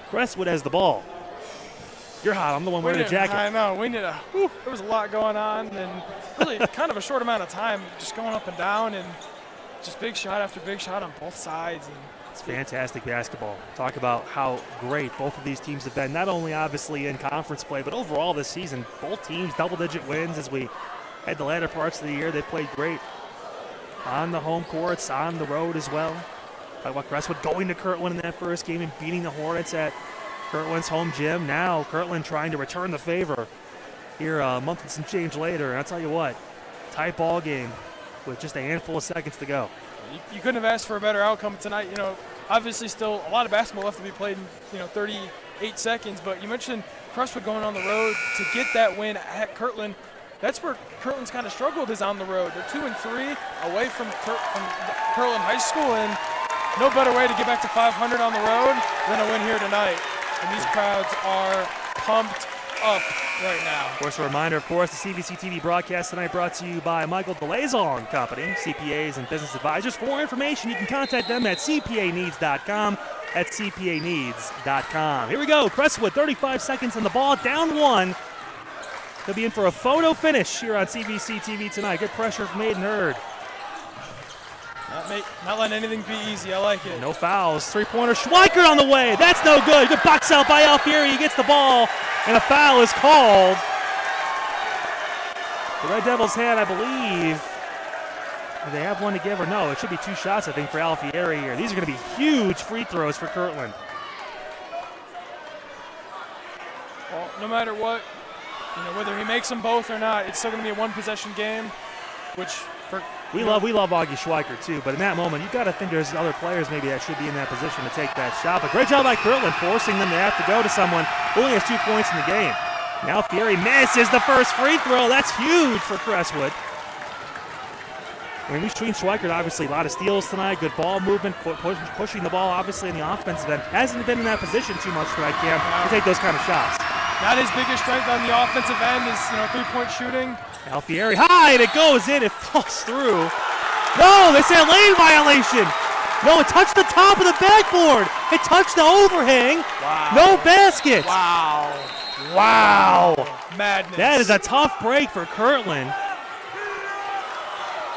Crestwood has the ball. You're hot. I'm the one wearing the jacket. I know. There was a lot going on, and really kind of a short amount of time, just going up and down, and just big shot after big shot on both sides. And It's fantastic basketball. Talk about how great both of these teams have been, not only obviously in conference play, but overall this season. Both teams double-digit wins as we head the latter parts of the year. They've played great on the home courts, on the road as well. Talk about Crestwood going to Kirtland in that first game and beating the Hornets at Kirtland's home gym. Now Kirtland trying to return the favor here a month and some change later. And I'll tell you what, tight ball game with just a handful of seconds to go. You couldn't have asked for a better outcome tonight. You know, obviously still a lot of basketball left to be played in, 38 seconds. But you mentioned Crestwood going on the road to get that win at Kirtland. That's where Kirtland's kind of struggled, is on the road. They're 2-3 away from Kirtland High School, and no better way to get back to 500 on the road than a win here tonight. And these crowds are pumped up right now. Of course, a reminder, of course, the CVC TV broadcast tonight brought to you by Michael DeLazon Company, CPAs and business advisors. For more information, you can contact them at cpaneeds.com, at cpaneeds.com. Here we go. Crestwood, 35 seconds on the ball, down one. They'll be in for a photo finish here on CVC TV tonight. Good pressure from Aiden Hurd. Not letting anything be easy. I like it. No fouls. Three-pointer. Schweikert on the way. That's no good. Good box out by Alfieri. He gets the ball, and a foul is called. The Red Devils had, I believe, do they have one to give or no? It should be 2 shots, I think, for Alfieri here. These are going to be huge free throws for Kirtland. Well, no matter what, whether he makes them both or not, it's still going to be a one-possession game, which for we love Augie Schweikert too, but in that moment, you've got to think there's other players maybe that should be in that position to take that shot. But great job by Kirtland, forcing them to have to go to someone who only has 2 points in the game. Now Fieri misses the first free throw. That's huge for Crestwood. I mean, between Schweikert, obviously a lot of steals tonight, good ball movement, pushing the ball obviously in the offensive end. Hasn't been in that position too much tonight, Cam, to take those kind of shots. Not his biggest strength on the offensive end is, three-point shooting. Alfieri high, and it goes in, it falls through. No, they say a lane violation. No, it touched the top of the backboard. It touched the overhang. Wow. No basket. Wow. Madness. That is a tough break for Kirtland.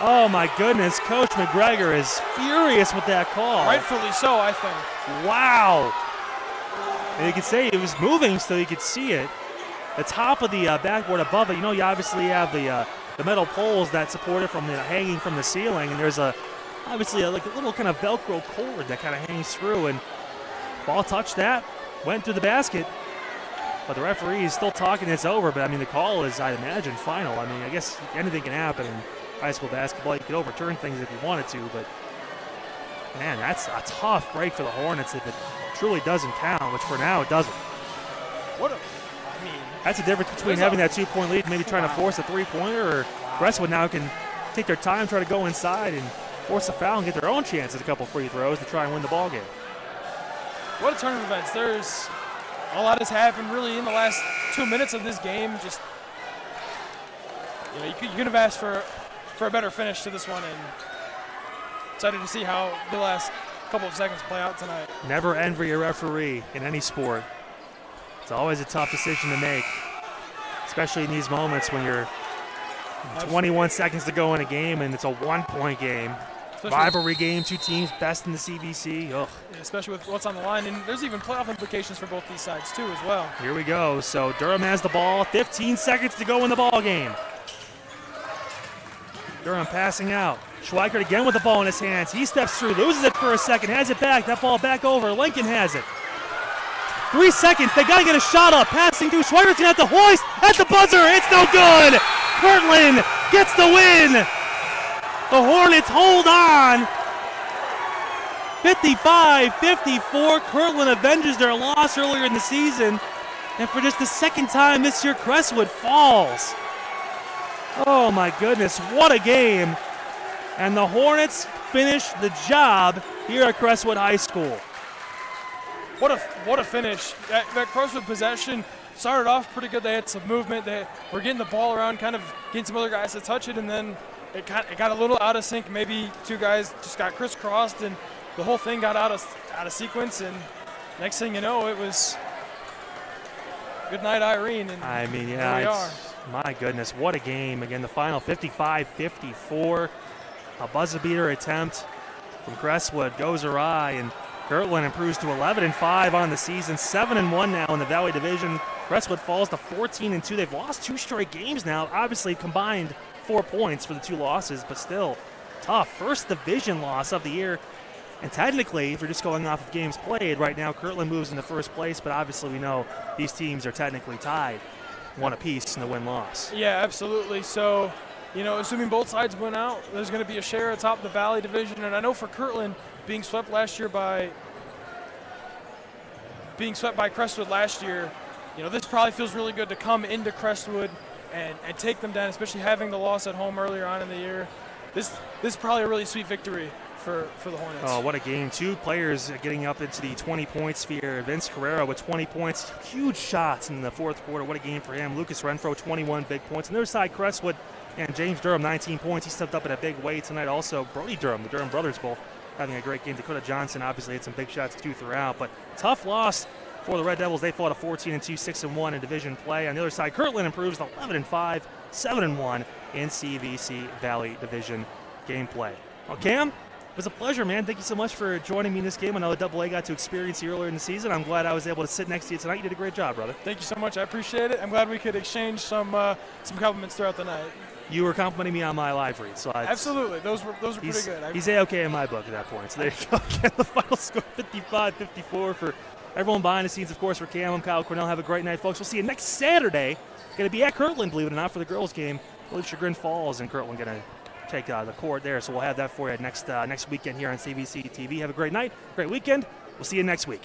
Oh my goodness, Coach McGregor is furious with that call. Rightfully so, I think. Wow. And you could say it was moving so you could see it. The top of the backboard above it, you obviously have the metal poles that support it from hanging from the ceiling, and there's obviously a little kind of Velcro cord that kind of hangs through, and ball touched that, went through the basket, but the referee is still talking it's over, but I mean the call is, I imagine, final. I mean, I guess anything can happen in high school basketball. You could overturn things if you wanted to, but man, that's a tough break for the Hornets if it truly doesn't count, which for now it doesn't. That's the difference between having that 2-point lead and maybe trying to force a three-pointer, or Crestwood now can take their time, try to go inside and force a foul and get their own chance at a couple free throws to try and win the ball game. What a turn of events. There's a lot has happened really in the last 2 minutes of this game. Just, you could have asked for a better finish to this one, and excited to see how the last couple of seconds play out tonight. Never envy a referee in any sport. It's always a tough decision to make, especially in these moments when you're 21 seconds to go in a game and it's a 1-point game. Rivalry game, 2 teams best in the CVC. Ugh. Yeah, especially with what's on the line, and there's even playoff implications for both these sides too as well. Here we go. So Durham has the ball, 15 seconds to go in the ball game. Durham passing out. Schweikert again with the ball in his hands. He steps through, loses it for a second, has it back. That ball back over. Lincoln has it. 3 seconds. They got to get a shot up. Passing through. Schweikert's going to have to hoist at the buzzer. It's no good. Kirtland gets the win. The Hornets hold on. 55-54. Kirtland avenges their loss earlier in the season. And for just the second time this year, Crestwood falls. Oh my goodness, what a game. And the Hornets finish the job here at Crestwood High School. What a finish. That Crestwood possession started off pretty good. They had some movement. They were getting the ball around, kind of getting some other guys to touch it, and then it got a little out of sync. Maybe 2 guys just got crisscrossed, and the whole thing got out of sequence, and next thing you know, it was good night, Irene. And I mean, yeah, here we are. My goodness, what a game. Again, the final 55-54. A buzzer beater attempt from Crestwood goes awry, and Kirtland improves to 11-5 on the season, 7-1 now in the Valley Division. Crestwood falls to 14-2. They've lost 2 straight games now. Obviously combined 4 points for the 2 losses, but still tough. First division loss of the year. And technically, if we're just going off of games played, right now Kirtland moves into first place, but obviously we know these teams are technically tied, 1 apiece in the win-loss. Yeah, absolutely. So, assuming both sides win out, there's going to be a share atop the Valley Division. And I know for Kirtland, being swept by Crestwood last year, this probably feels really good to come into Crestwood and take them down, especially having the loss at home earlier on in the year. This is probably a really sweet victory for the Hornets. Oh, what a game. 2 players getting up into the 20-point sphere. Vince Carrero with 20 points. Huge shots in the fourth quarter. What a game for him. Lucas Renfro, 21 big points. On the other side, Crestwood and James Durham, 19 points. He stepped up in a big way tonight. Also, Brody Durham, the Durham brothers both having a great game. Dakota Johnson obviously had some big shots too throughout. But tough loss for the Red Devils. They fought a 14-2, 6-1 in division play. On the other side, Kirtland improves to 11-5, 7-1 in CVC Valley Division gameplay. Well, Cam, it was a pleasure, man. Thank you so much for joining me in this game. I know the AA got to experience you earlier in the season. I'm glad I was able to sit next to you tonight. You did a great job, brother. Thank you so much. I appreciate it. I'm glad we could exchange some compliments throughout the night. You were complimenting me on my live read, so absolutely. Those were pretty good. He's A-okay in my book at that point. So there you go. Again, the final score 55-54 for everyone behind the scenes. Of course, for Cam, I'm Kyle Cornell. Have a great night, folks. We'll see you next Saturday. Going to be at Kirtland, believe it or not, for the girls' game. I believe Chagrin Falls and Kirtland going to take the court there. So we'll have that for you next weekend here on CVC TV. Have a great night, great weekend. We'll see you next week.